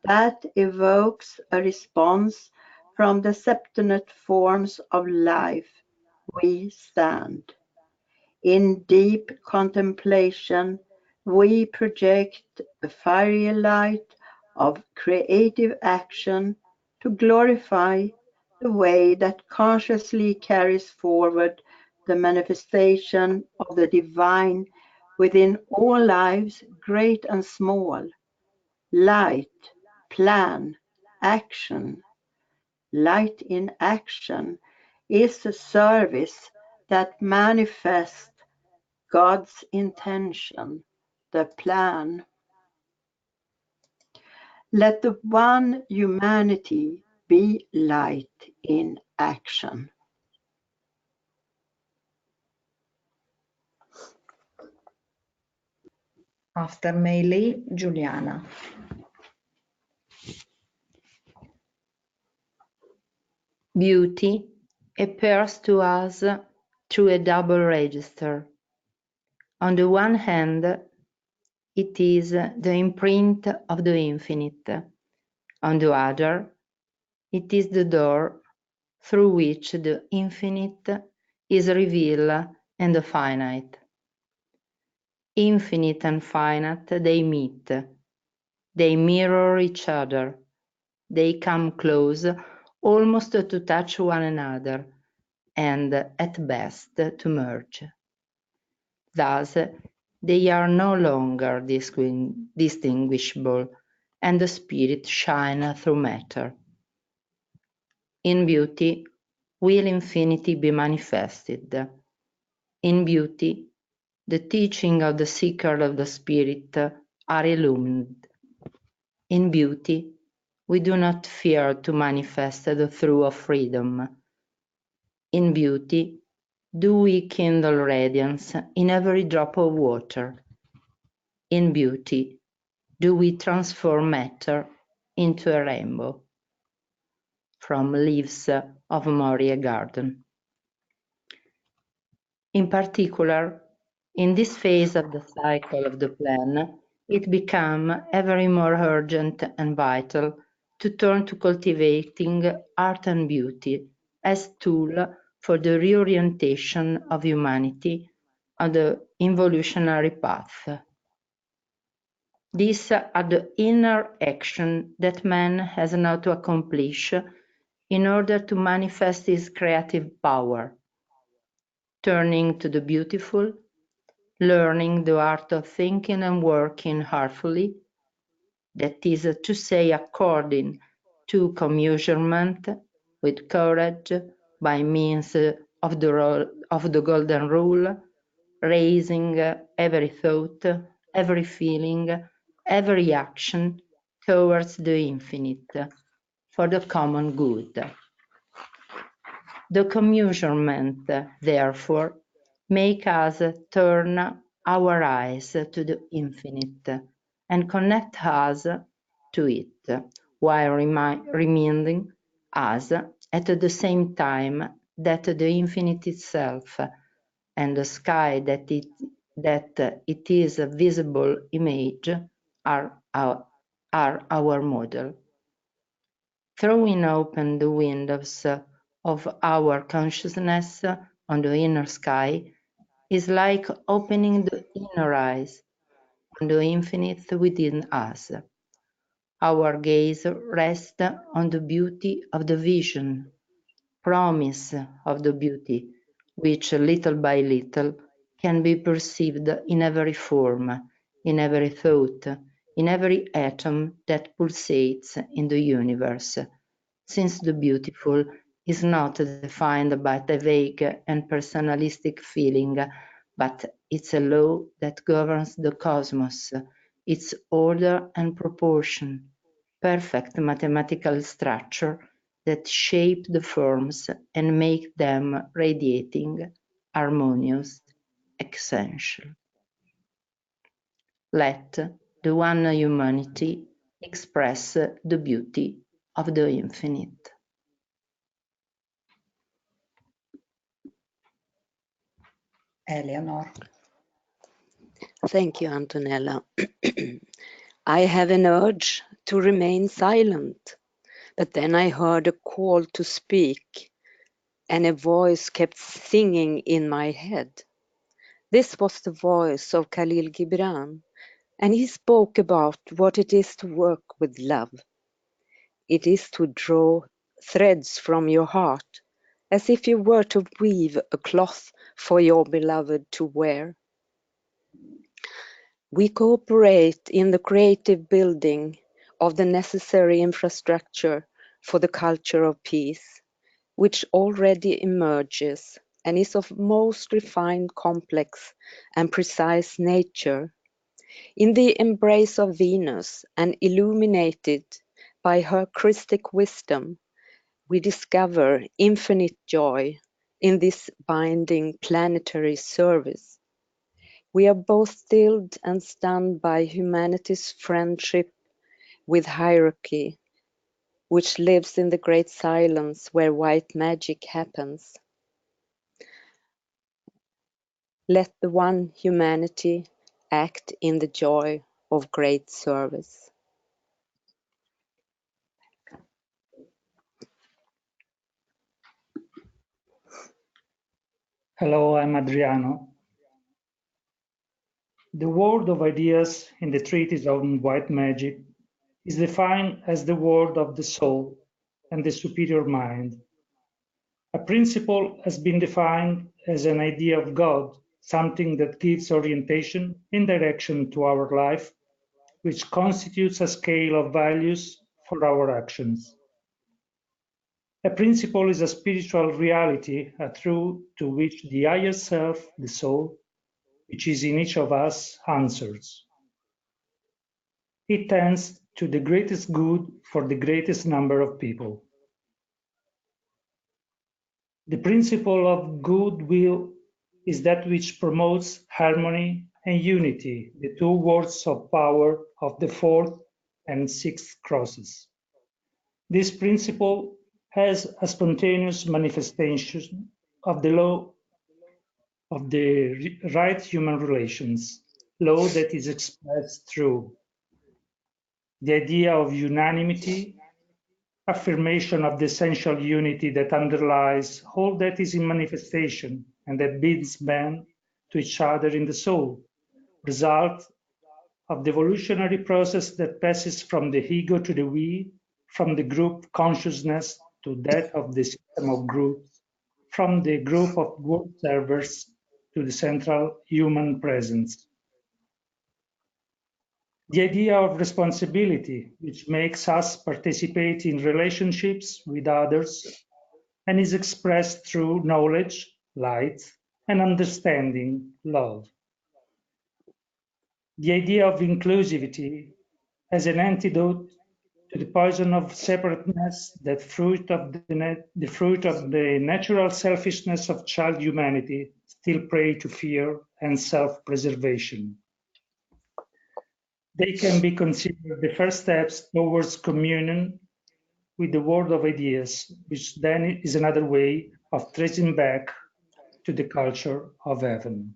that evokes a response from the septenate forms of life, we stand. In deep contemplation, we project the fiery light of creative action to glorify the way that consciously carries forward the manifestation of the divine within all lives, great and small. Light, plan, action. Light in action is a service that manifests God's intention, the plan. Let the one humanity be light in action. After Meili, Giuliana. Beauty appears to us through a double register. On the one hand, it is the imprint of the infinite. On the other, it is the door through which the infinite is revealed and the finite. Infinite and finite, they meet. They mirror each other. They come close, almost to touch one another, and at best to merge. Thus, they are no longer distinguishable, and the spirit shines through matter. In beauty, will infinity be manifested. In beauty, the teaching of the seeker of the spirit are illumined. In beauty, we do not fear to manifest the truth of freedom. In beauty, do we kindle radiance in every drop of water. In beauty, do we transform matter into a rainbow. From Leaves of Moria Garden. In particular, in this phase of the cycle of the plan, it becomes ever more urgent and vital to turn to cultivating art and beauty as tool for the reorientation of humanity on the evolutionary path. These are the inner action that man has now to accomplish in order to manifest his creative power, turning to the beautiful, learning the art of thinking and working heartfully, that is to say, according to commeasurement, with courage, by means of the golden rule, raising every thought, every feeling, every action towards the infinite, for the common good. The commeasurement, therefore, make us turn our eyes to the infinite and connect us to it, while reminding us at the same time that the infinite itself and the sky that it is a visible image are our model. Throwing open the windows of our consciousness on the inner sky is like opening the inner eyes on the infinite within us. Our gaze rests on the beauty of the vision, promise of the beauty, which little by little can be perceived in every form, in every thought, in every atom that pulsates in the universe, since the beautiful is not defined by the vague and personalistic feeling, but it's a law that governs the cosmos, its order and proportion, perfect mathematical structure that shape the forms and make them radiating, harmonious, essential. Let the one humanity express the beauty of the infinite. Eleanor. Thank you, Antonella. I have an urge to remain silent, but then I heard a call to speak. and a voice kept singing in my head. This was the voice of Khalil Gibran, and he spoke about what it is to work with love. It is to draw threads from your heart, as if you were to weave a cloth for your beloved to wear. We cooperate in the creative building of the necessary infrastructure for the culture of peace, which already emerges and is of most refined, complex, and precise nature. In the embrace of Venus and illuminated by her Christic wisdom, we discover infinite joy in this binding planetary service. We are both thrilled and stunned by humanity's friendship with hierarchy, which lives in the great silence where white magic happens. Let the one humanity act in the joy of great service. Hello, I'm Adriano. The world of ideas in the treatise on white magic is defined as the world of the soul and the superior mind. A principle has been defined as an idea of God, something that gives orientation and direction to our life, which constitutes a scale of values for our actions. A principle is a spiritual reality, a truth to which the higher self, the soul, which is in each of us, answers. It tends to the greatest good for the greatest number of people. The principle of goodwill is that which promotes harmony and unity, the two words of power of the fourth and sixth crosses. This principle has a spontaneous manifestation of the law of the right human relations, law that is expressed through the idea of unanimity, affirmation of the essential unity that underlies all that is in manifestation and that bids men to each other in the soul, result of the evolutionary process that passes from the ego to the we, from the group consciousness to that of the system of groups, from the group of world servers to the central human presence. The idea of responsibility, which makes us participate in relationships with others and is expressed through knowledge, light, and understanding, love. The idea of inclusivity as an antidote to the poison of separateness, that fruit of the natural selfishness of child humanity, still prey to fear and self-preservation. They can be considered the first steps towards communion with the world of ideas, which then is another way of tracing back to the culture of heaven.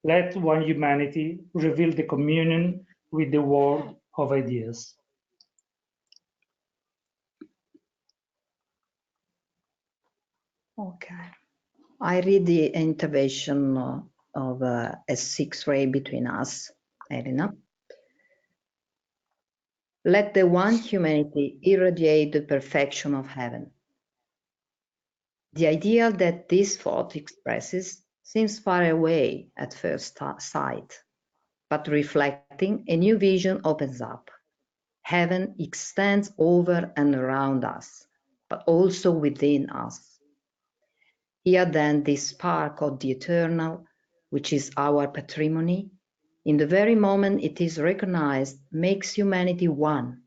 Let one humanity reveal the communion with the world of ideas. Okay. I read the intervention of a sixth ray between us, Elena. Let the one humanity irradiate the perfection of heaven. The ideal that this thought expresses seems far away at first sight, but reflecting, a new vision opens up. Heaven extends over and around us, but also within us. Here then this spark of the eternal, which is our patrimony, in the very moment it is recognized, makes humanity one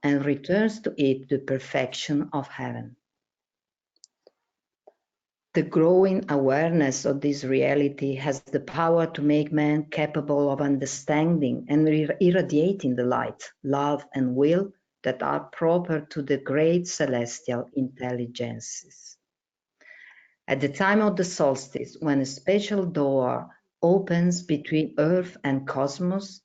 and returns to it the perfection of heaven. The growing awareness of this reality has the power to make man capable of understanding and irradiating the light, love, and will that are proper to the great celestial intelligences. At the time of the solstice, when a special door opens between Earth and cosmos,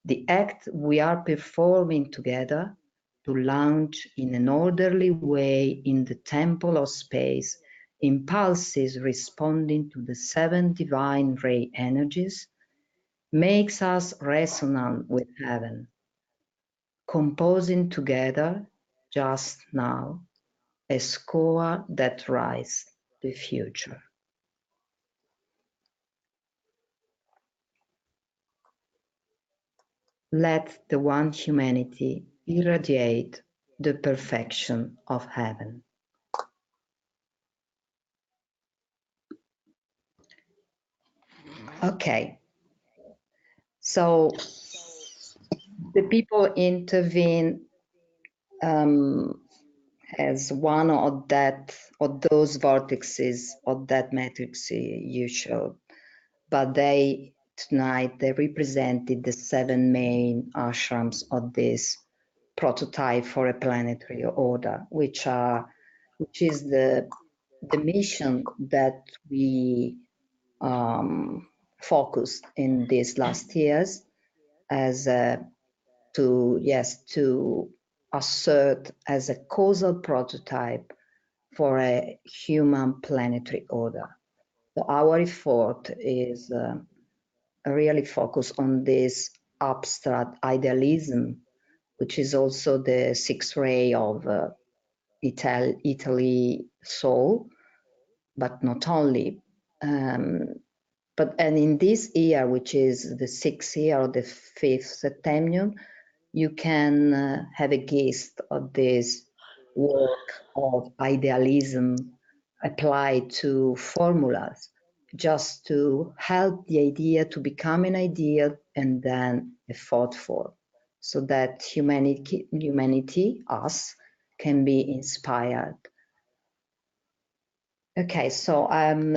the act we are performing together to launch in an orderly way in the temple of space impulses responding to the 7 divine ray energies makes us resonant with heaven, composing together just now a score that writes the future. Let the one humanity irradiate the perfection of heaven. Okay, so the people intervene as one of those vortexes of that matrix you showed, but tonight they represented the 7 main ashrams of this prototype for a planetary order, which is the mission that we focused in these last years as to assert as a causal prototype for a human planetary order. So our effort is really focused on this abstract idealism, which is also the 6th ray of Italy soul, but not only. And in this year, which is the 6th year of the 5th septennium, you can have a gist of this work of idealism applied to formulas, just to help the idea to become an idea and then a thought form, so that humanity, us, can be inspired. Okay, so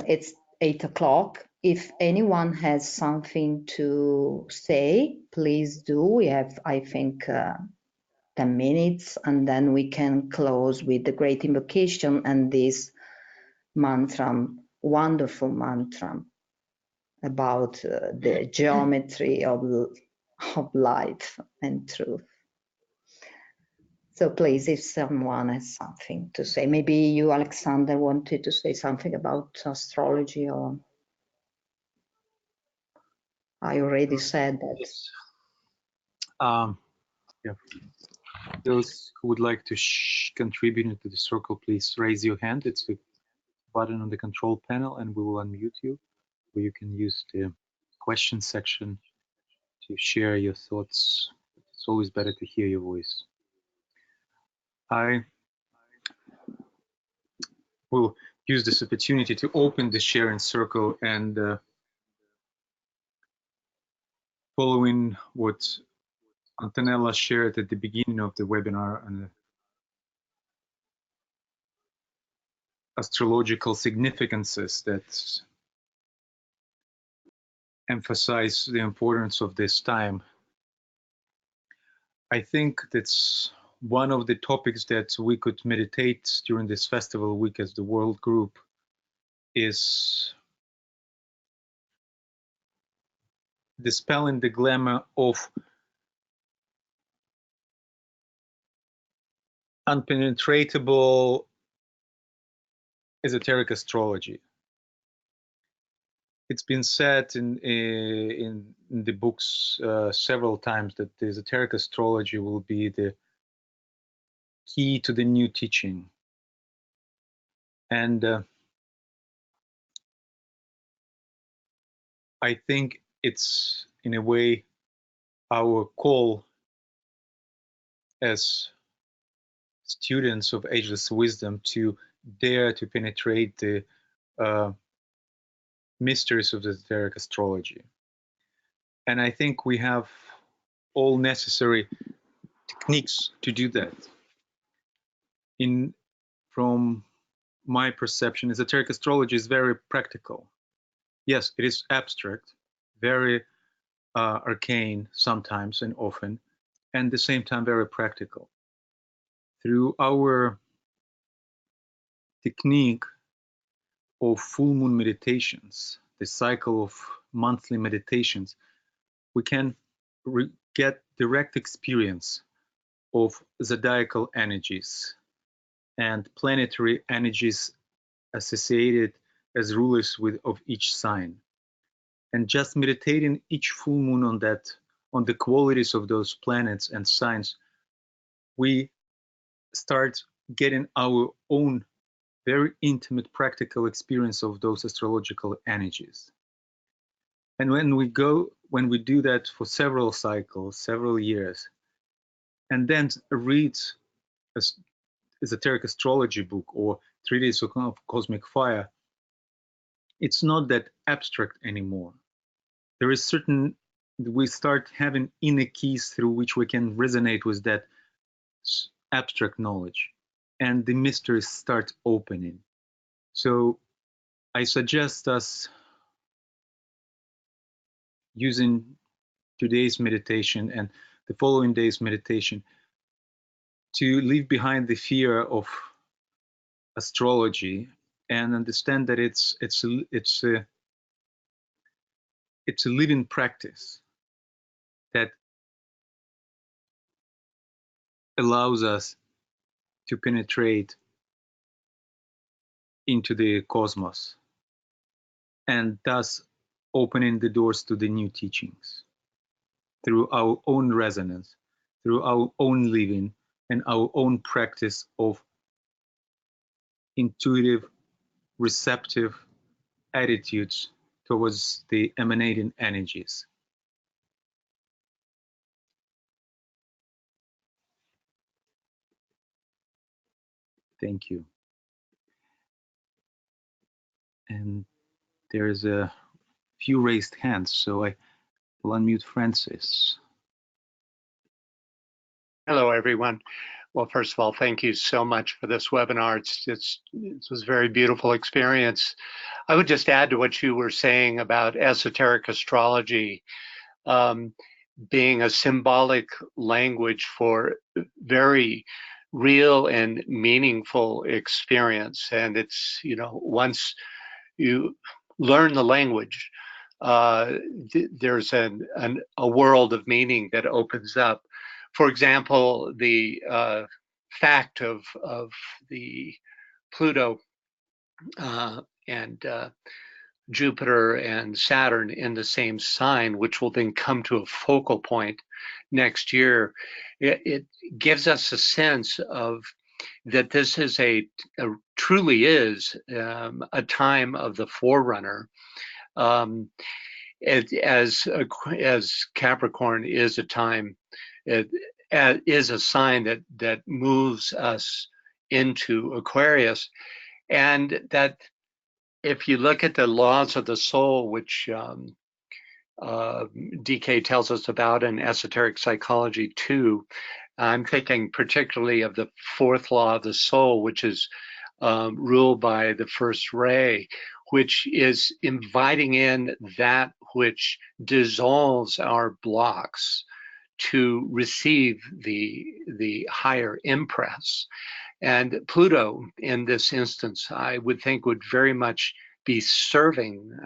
it's 8 o'clock. If anyone has something to say, please do. We have, I think, 10 minutes, and then we can close with the great invocation and this mantra, wonderful mantra about the geometry of life and truth. So please, if someone has something to say, maybe you, Alexander, wanted to say something about astrology, or I already said that. Yes. Yeah. Those who would like to contribute into the circle, please raise your hand. It's the button on the control panel, and we will unmute you. Or you can use the question section to share your thoughts. It's always better to hear your voice. I will use this opportunity to open the sharing circle, and following what Antonella shared at the beginning of the webinar on astrological significances that emphasize the importance of this time. I think that's one of the topics that we could meditate during this festival week as the world group is dispelling the glamour of unpenetratable esoteric astrology. It's been said in the books several times that the esoteric astrology will be the key to the new teaching. And I think it's, in a way, our call as students of ageless wisdom to dare to penetrate the mysteries of the esoteric astrology. And I think we have all necessary techniques to do that. From my perception, esoteric astrology is very practical. Yes, it is abstract, very arcane sometimes and often, and at the same time very practical. Through our technique of full moon meditations, the cycle of monthly meditations, we can get direct experience of zodiacal energies and planetary energies associated as rulers of each sign. And just meditating each full moon on the qualities of those planets and signs, we start getting our own very intimate practical experience of those astrological energies. And when we do that for several cycles, several years, and then read a esoteric astrology book or 3 Days of Cosmic Fire, it's not that abstract anymore. There is we start having inner keys through which we can resonate with that abstract knowledge, and the mysteries start opening. So I suggest us using today's meditation and the following day's meditation to leave behind the fear of astrology and understand that it's a living practice that allows us to penetrate into the cosmos and thus opening the doors to the new teachings through our own resonance, through our own living and our own practice of intuitive, receptive attitudes towards the emanating energies. Thank you. And there's a few raised hands, so I will unmute Francis. Hello, everyone. Well, first of all, thank you so much for this webinar. It was a very beautiful experience. I would just add to what you were saying about esoteric astrology being a symbolic language for very real and meaningful experience. And it's, once you learn the language, there's a world of meaning that opens up. For example, the fact of the Pluto and Jupiter and Saturn in the same sign, which will then come to a focal point next year, it gives us a sense of that this is truly is a time of the forerunner. As Capricorn is a time, it is a sign that moves us into Aquarius, and that if you look at the laws of the soul, which DK tells us about in Esoteric Psychology 2, I'm thinking particularly of the fourth law of the soul, which is ruled by the first ray, which is inviting in that which dissolves our blocks to receive the higher impress. And Pluto, in this instance, I would think would very much be serving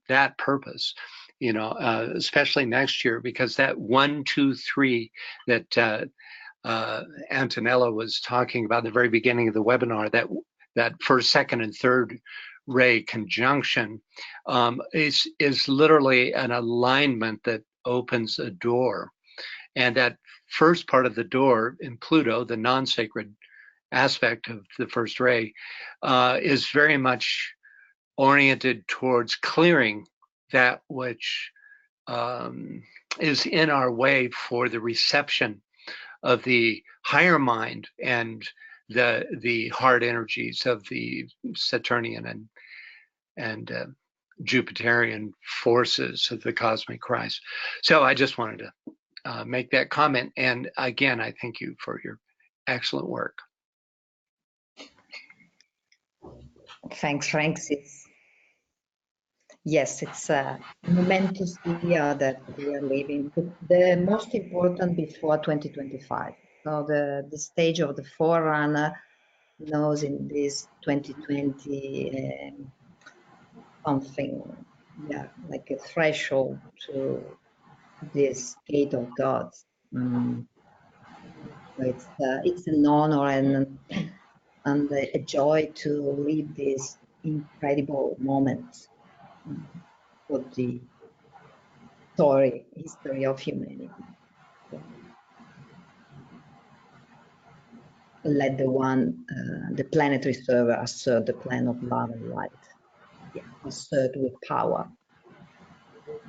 that purpose, especially next year, because that 1, 2, 3 that Antonella was talking about at the very beginning of the webinar, that first, second, and third ray conjunction is literally an alignment that opens a door. And that first part of the door in Pluto, the non-sacred aspect of the first ray, is very much oriented towards clearing that which is in our way for the reception of the higher mind and the heart energies of the Saturnian and Jupiterian forces of the cosmic Christ. So I just wanted to make that comment. And again, I thank you for your excellent work. Thanks, Francis. Yes, it's a momentous year that we are living. The most important before 2025. So the stage of the forerunner knows in this 2020 something, like a threshold to this gate of gods. So it's an honor and a joy to lead this incredible moments for the history of humanity. So, let the planetary server assert the plan of love and light. Yeah, assert with power.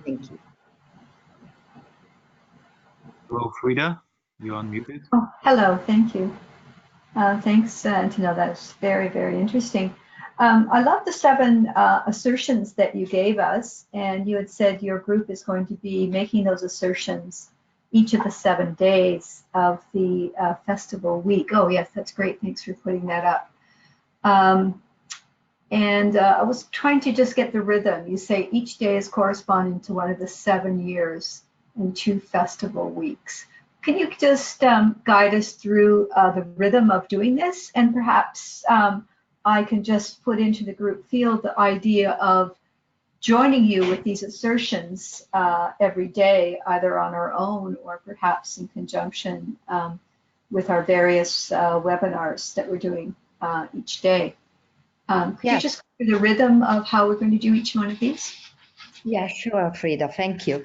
Thank you. Hello, Frida. You're unmuted. Oh, hello. Thank you. Thanks, Antonella. That's very, very interesting. I love the 7 assertions that you gave us, and you had said your group is going to be making those assertions each of the 7 days of the festival week. Oh, yes, that's great. Thanks for putting that up. And I was trying to just get the rhythm. You say each day is corresponding to one of the 7 years and 2 festival weeks. Can you just guide us through the rhythm of doing this? And perhaps I can just put into the group field the idea of joining you with these assertions every day, either on our own or perhaps in conjunction with our various webinars that we're doing each day. Could you just go through the rhythm of how we're going to do each one of these? Yeah, sure, Frida. Thank you.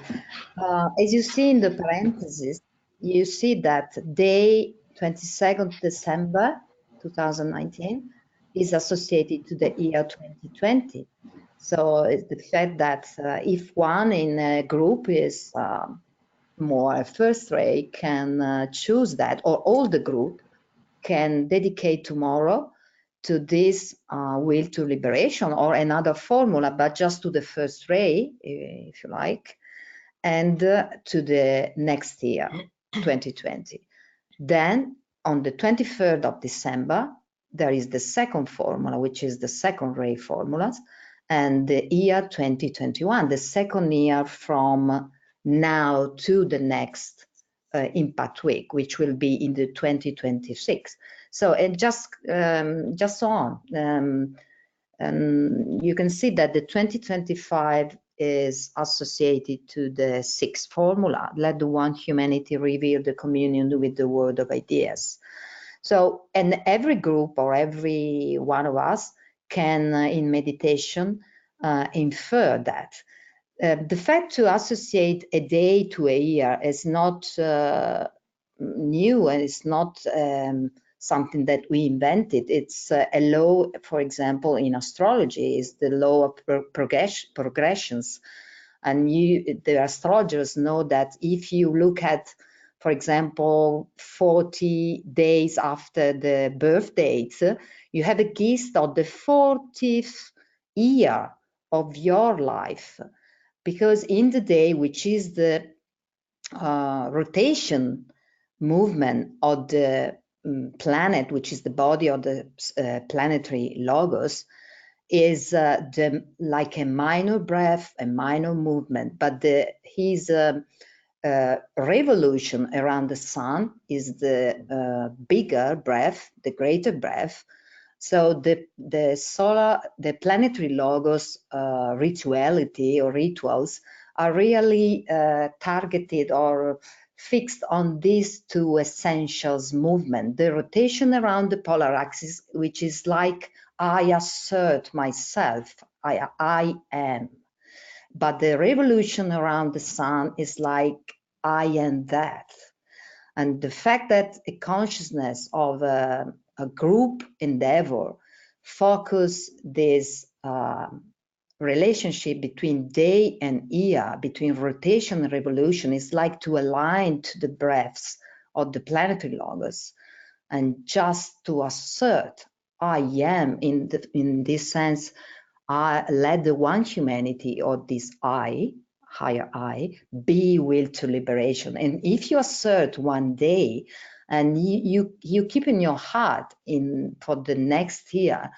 As you see in the parentheses, you see that day 22nd December 2019 is associated to the year 2020. So it's the fact that if one in a group is more first ray can choose that, or all the group can dedicate tomorrow to this will to liberation or another formula, but just to the first ray, if you like, and to the next year, 2020. Then on the 23rd of December, there is the second formula, which is the second ray formulas, and the year 2021, the second year from now to the next impact week, which will be in the 2026. So it just so on. And you can see that the 2025 is associated to the 6th formula, let the one humanity reveal the communion with the world of ideas. So, and every group or every one of us can, in meditation, infer that. The fact to associate a day to a year is not new, and it's not something that we invented. It's a law, for example, in astrology, is the law of progressions. And the astrologers know that if you look at, for example, 40 days after the birth dates, you have a gist of the 40th year of your life. Because in the day, which is the rotation movement of the planet, which is the body of the planetary logos, is like a minor breath, a minor movement, but his revolution around the sun is the bigger breath, the greater breath. So the planetary logos rituality or rituals are really targeted or fixed on these 2 essentials movement, the rotation around the polar axis, which is like I assert myself, I am. But the revolution around the sun is like I am that. And the fact that a consciousness of a group endeavor focus this relationship between day and year, between rotation and revolution, is like to align to the breaths of the planetary logos, and just to assert I am in this sense, I let the one humanity, or this I, higher I, be will to liberation. And if you assert one day and you keep in your heart for the next year,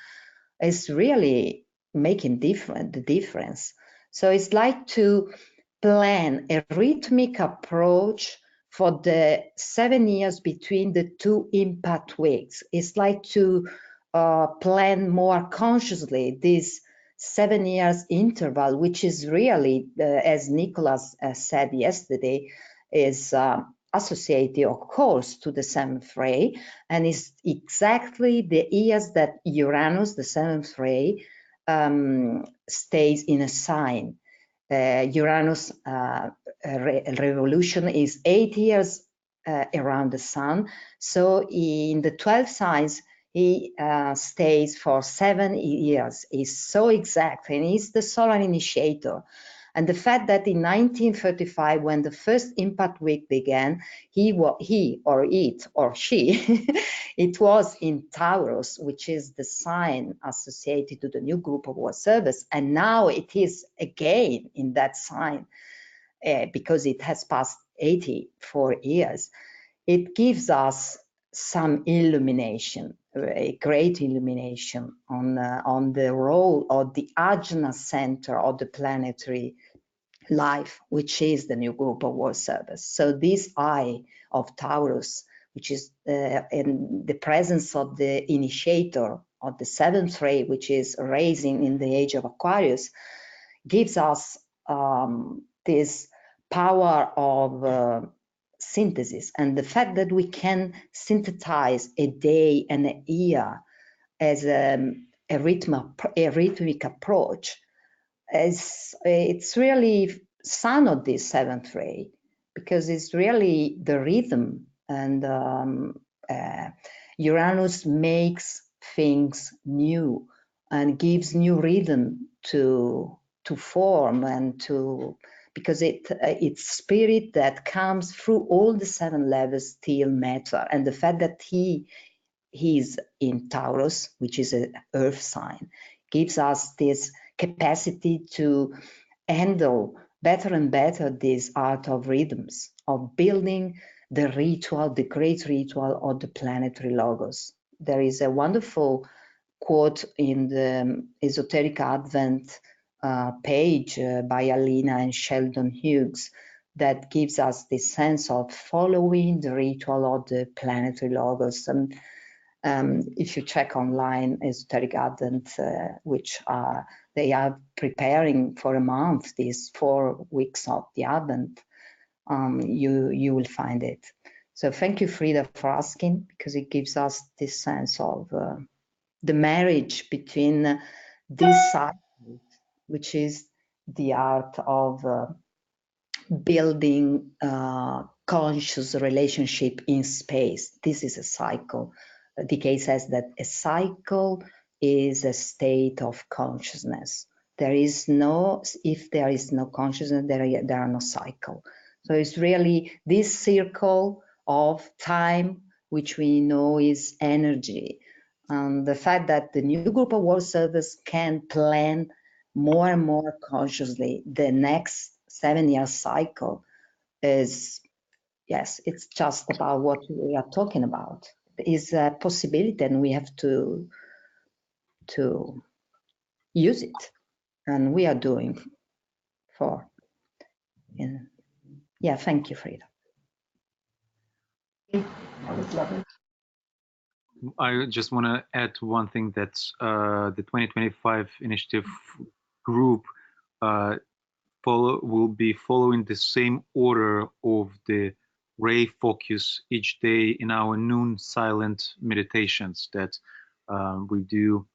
it's really making the difference. So it's like to plan a rhythmic approach for the 7 years between the 2 impact weeks. It's like to plan more consciously this 7 years interval, which is really, as Nicholas said yesterday, is associated, of course, to the 7th ray, and is exactly the years that Uranus, the 7th ray, stays in a sign. Uranus revolution is 8 years around the sun. So in the 12 signs, he stays for 7 years. He's so exact, and he's the solar initiator. And the fact that in 1935, when the first impact week began, he or it or she, it was in Taurus, which is the sign associated to the new group of world service. And now it is again in that sign because it has passed 84 years. It gives us some illumination, a great illumination on the role of the ajna center of the planetary life, which is the new group of world service. So this eye of Taurus, which is in the presence of the initiator of the seventh ray, which is rising in the age of Aquarius, gives us this power of synthesis, and the fact that we can synthesize a day and a year as a rhythmic approach, it's really son of this seventh ray, because it's really the rhythm, and Uranus makes things new and gives new rhythm to form and to, because it's spirit that comes through all the 7 levels till matter. And the fact that he's in Taurus, which is an earth sign, gives us this capacity to handle better and better this art of rhythms, of building the ritual, the great ritual of the planetary logos. There is a wonderful quote in the Esoteric Advent page by Alina and Sheldon Hughes that gives us this sense of following the ritual of the planetary logos. And if you check online Esoteric Advent, which they are preparing for a month, these 4 weeks of the Advent, you will find it. So thank you, Frida, for asking, because it gives us this sense of the marriage between this cycle, which is the art of building conscious relationship in space. This is a cycle. DK says that a cycle is a state of consciousness. There is no, if there is no consciousness, there are no cycle. So it's really this circle of time, which we know is energy. The fact that the new group of world service can plan more and more consciously the next 7-year cycle is, yes, it's just about what we are talking about. Is a possibility, and we have to use it, and we are doing for. Yeah, thank you, Frida. That was lovely. I just want to add one thing, that the 2025 initiative group will be following the same order of the ray focus each day in our noon silent meditations that we do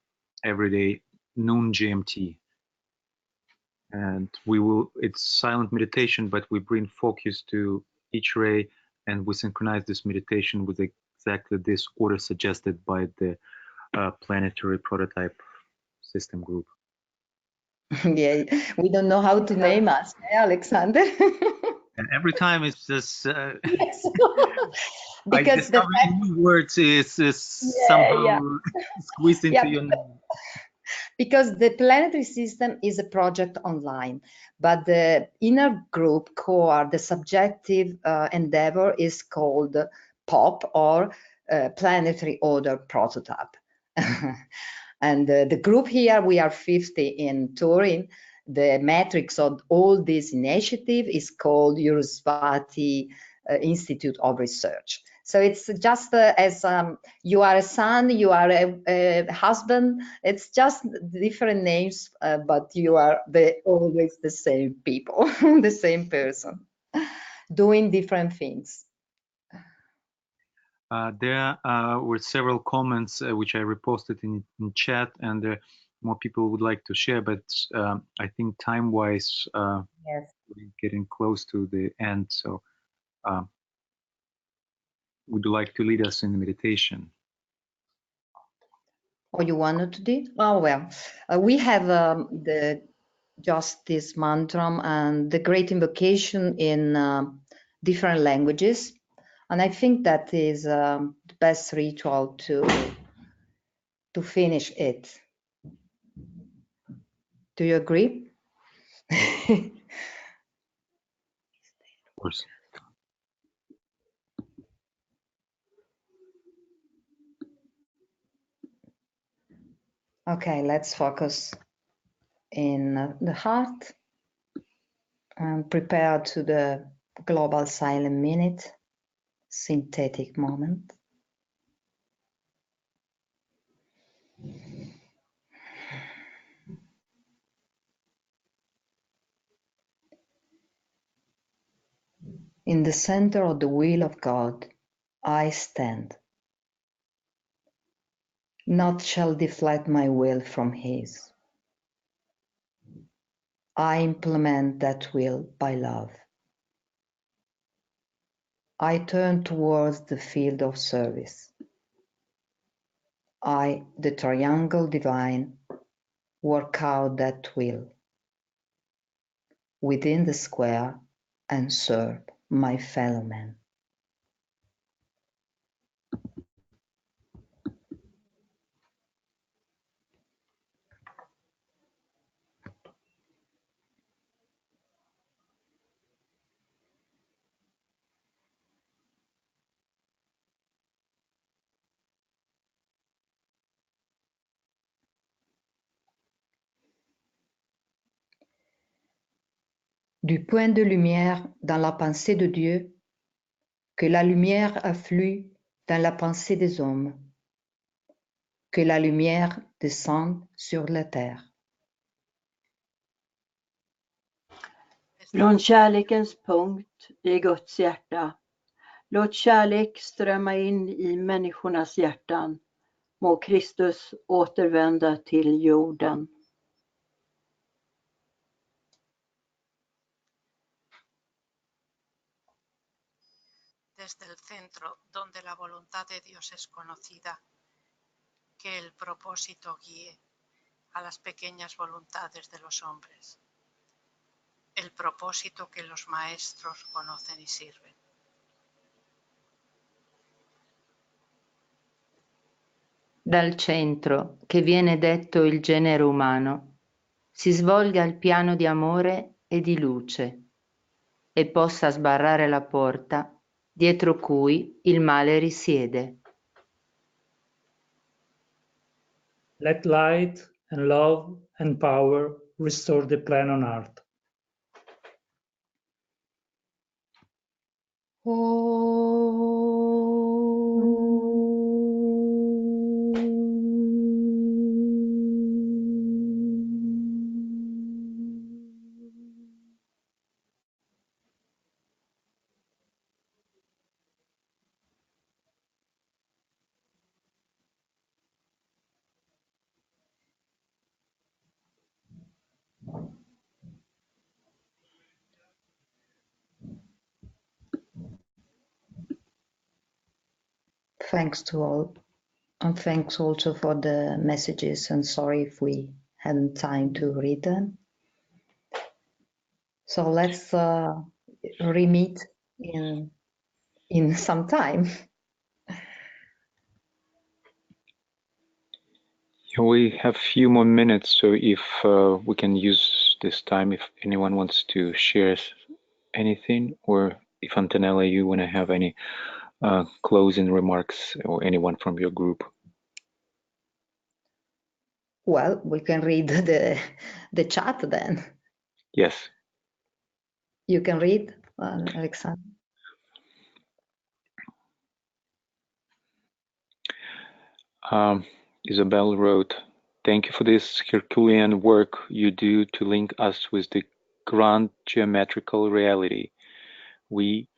every day, noon GMT. And it's silent meditation, but we bring focus to each ray, and we synchronize this meditation with exactly this order suggested by the Planetary Prototype System group. Yeah, we don't know how to name us, Alexander. And every time it's just yes. Because the fact, new words is somehow squeezed into your name. Because the planetary system is a project online, but the inner group core, the subjective endeavor, is called POP, or Planetary Order Prototype. And the group here, we are 50 in Turin. The matrix of all this initiative is called Eurosvati Institute of Research. So it's just as you are a son, you are a husband, it's just different names, but you are always the same people, the same person, doing different things. There were several comments which I reposted in chat, and more people would like to share, but I think time-wise, Yes. we're getting close to the end. So, would you like to lead us in the meditation? Or you wanted to do? Oh, well, we have just this mantra and the great invocation in different languages. And I think that is the best ritual to finish it. Do you agree? Of course. Okay, let's focus in the heart and prepare to the global silent minute, synthetic moment. In the center of the will of God, I stand. Naught shall deflect my will from His. I implement that will by love. I turn towards the field of service. I, the triangle divine, work out that will within the square and serve my fellow man. Du point de lumière dans la pensée de Dieu, que la lumière afflue dans la pensée des hommes, que la lumière descende sur la terre. Från kärlekens punkt i Guds hjärta. Låt kärlek strömma in i människornas hjärtan. Må Kristus återvända till jorden. Desde el centro donde la voluntad de Dios es conocida, que el propósito guíe a las pequeñas voluntades de los hombres, el propósito que los maestros conocen y sirven. Dal centro, che viene detto il genere umano, si svolga il piano di amore e di luce e possa sbarrare la porta dietro cui il male risiede. Let light and love and power restore the plan on earth. Thanks to all, and thanks also for the messages, and sorry if we hadn't time to read them. So let's re-meet in some time. We have a few more minutes, so if we can use this time if anyone wants to share anything, or if Antonella, you want to have any closing remarks, or anyone from your group. Well, we can read the chat then. Yes. You can read, Alexander. Isabel wrote, "Thank you for this Herculean work you do to link us with the grand geometrical reality we,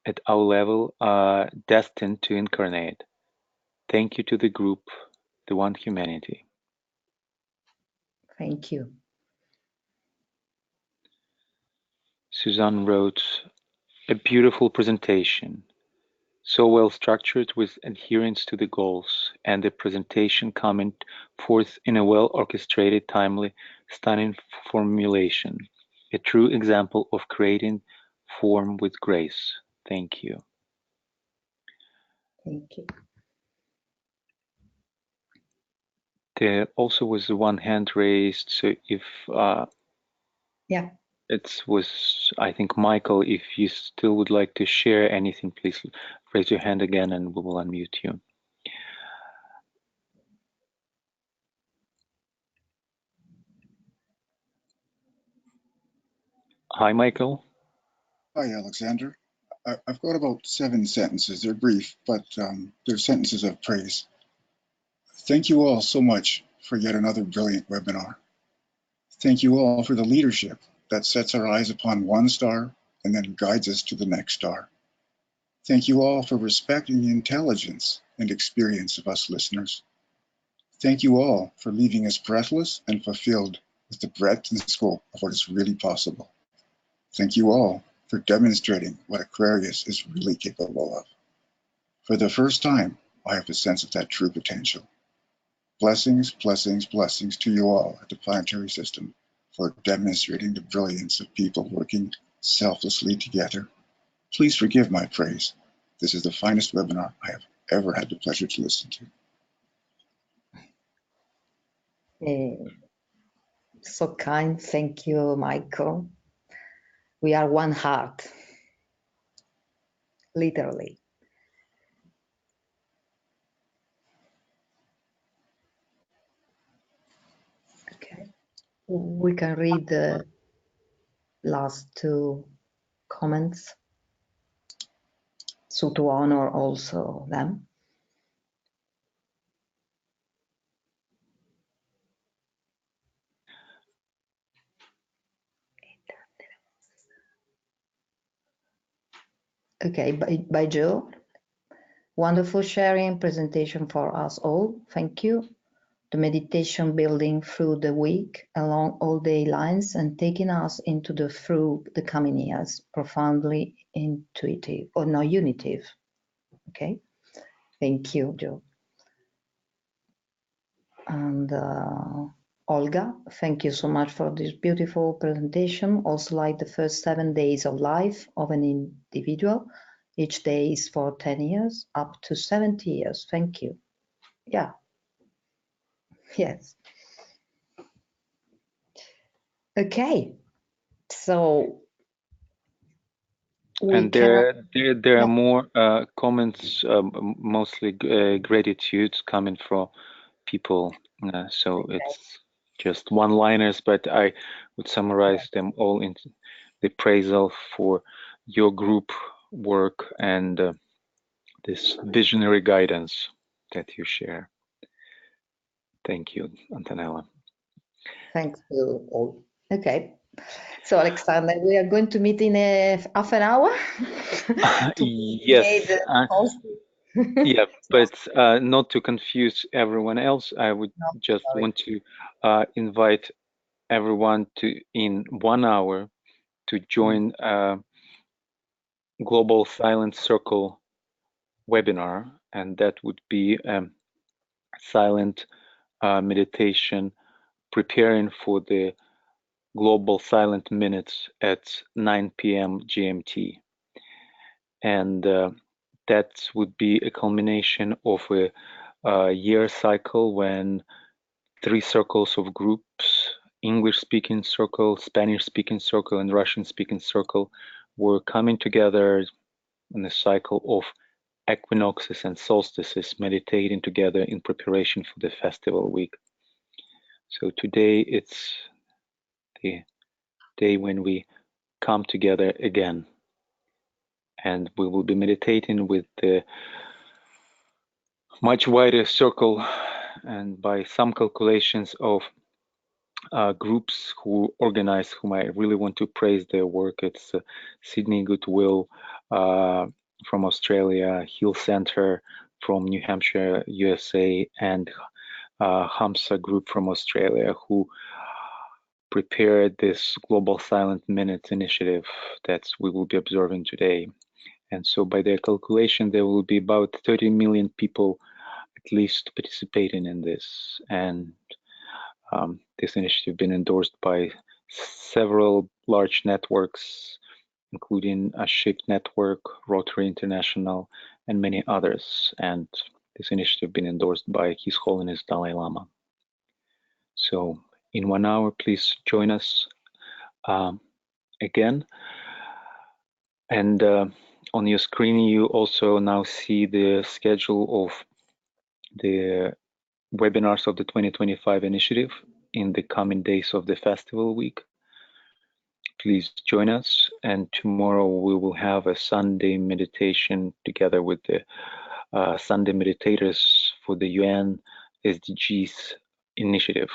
at our level, are destined to incarnate. Thank you to the group, the one humanity." Thank you. Suzanne wrote, a beautiful presentation, so well structured with adherence to the goals, and the presentation coming forth in a well orchestrated, timely, stunning formulation. A true example of creating form with grace. Thank you. Thank you. There also was one hand raised, so if yeah, it was, I think, Michael, if you still would like to share anything, please raise your hand again and we will unmute you. Hi, Michael. Hi, Alexander. I've got about 7 sentences. They're brief, but they're sentences of praise. Thank you all so much for yet another brilliant webinar. Thank you all for the leadership that sets our eyes upon one star and then guides us to the next star. Thank you all for respecting the intelligence and experience of us listeners. Thank you all for leaving us breathless and fulfilled with the breadth and scope of what is really possible. Thank you all for demonstrating what Aquarius is really capable of. For the first time, I have a sense of that true potential. Blessings, blessings, blessings to you all at the Planetary System for demonstrating the brilliance of people working selflessly together. Please forgive my praise. This is the finest webinar I have ever had the pleasure to listen to. So kind. Thank you, Michael. We are one heart, literally. Okay, we can read the last two comments. So to honor also them. Okay, by Joe. Wonderful sharing presentation for us all. Thank you. The meditation building through the week along all day lines and taking us into through the coming years, profoundly intuitive or no unitive. Okay, thank you, Joe. And Olga, thank you so much for this beautiful presentation. Also like the first 7 days of life of an individual. Each day is for 10 years, up to 70 years. Thank you. Yeah. Yes. Okay. So and there are more comments, mostly gratitudes coming from people. So okay. It's just one-liners, but I would summarize them all in the appraisal for your group work and this visionary guidance that you share. Thank you, Antonella. Thanks to all. Okay. So, Alexander, we are going to meet in half an hour. Yes. Yeah, but not to confuse everyone else, I would want to invite everyone to, in 1 hour, to join Global Silent Circle webinar, and that would be silent meditation preparing for the Global Silent Minutes at 9 p.m. GMT. And that would be a culmination of a year cycle when 3 circles of groups, English-speaking circle, Spanish-speaking circle, and Russian-speaking circle, were coming together in a cycle of equinoxes and solstices, meditating together in preparation for the festival week. So today it's the day when we come together again, and we will be meditating with the much wider circle, and by some calculations of groups who organize, whom I really want to praise their work. It's Sydney Goodwill from Australia, Hill Center from New Hampshire, USA, and Hamsa Group from Australia, who prepared this Global Silent Minutes initiative that we will be observing today. And so by their calculation, there will be about 30 million people at least participating in this. And this initiative has been endorsed by several large networks, including a SHIP network, Rotary International, and many others. And this initiative has been endorsed by His Holiness Dalai Lama. So in 1 hour, please join us again. And on your screen, you also now see the schedule of the webinars of the 2025 initiative in the coming days of the festival week. Please join us, and tomorrow we will have a Sunday meditation together with the Sunday meditators for the UN SDGs initiative.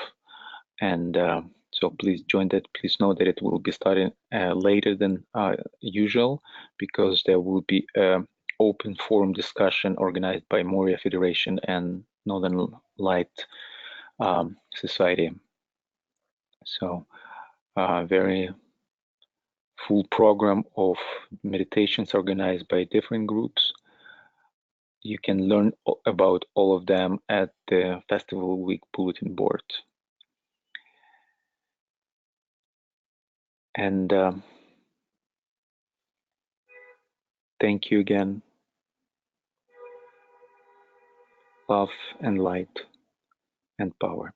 And so please join that. Please know that it will be starting later than usual, because there will be an open forum discussion organized by Moria Federation and Northern Light Society. So very full program of meditations organized by different groups. You can learn about all of them at the Festival Week bulletin board. And thank you again. Love and light and power.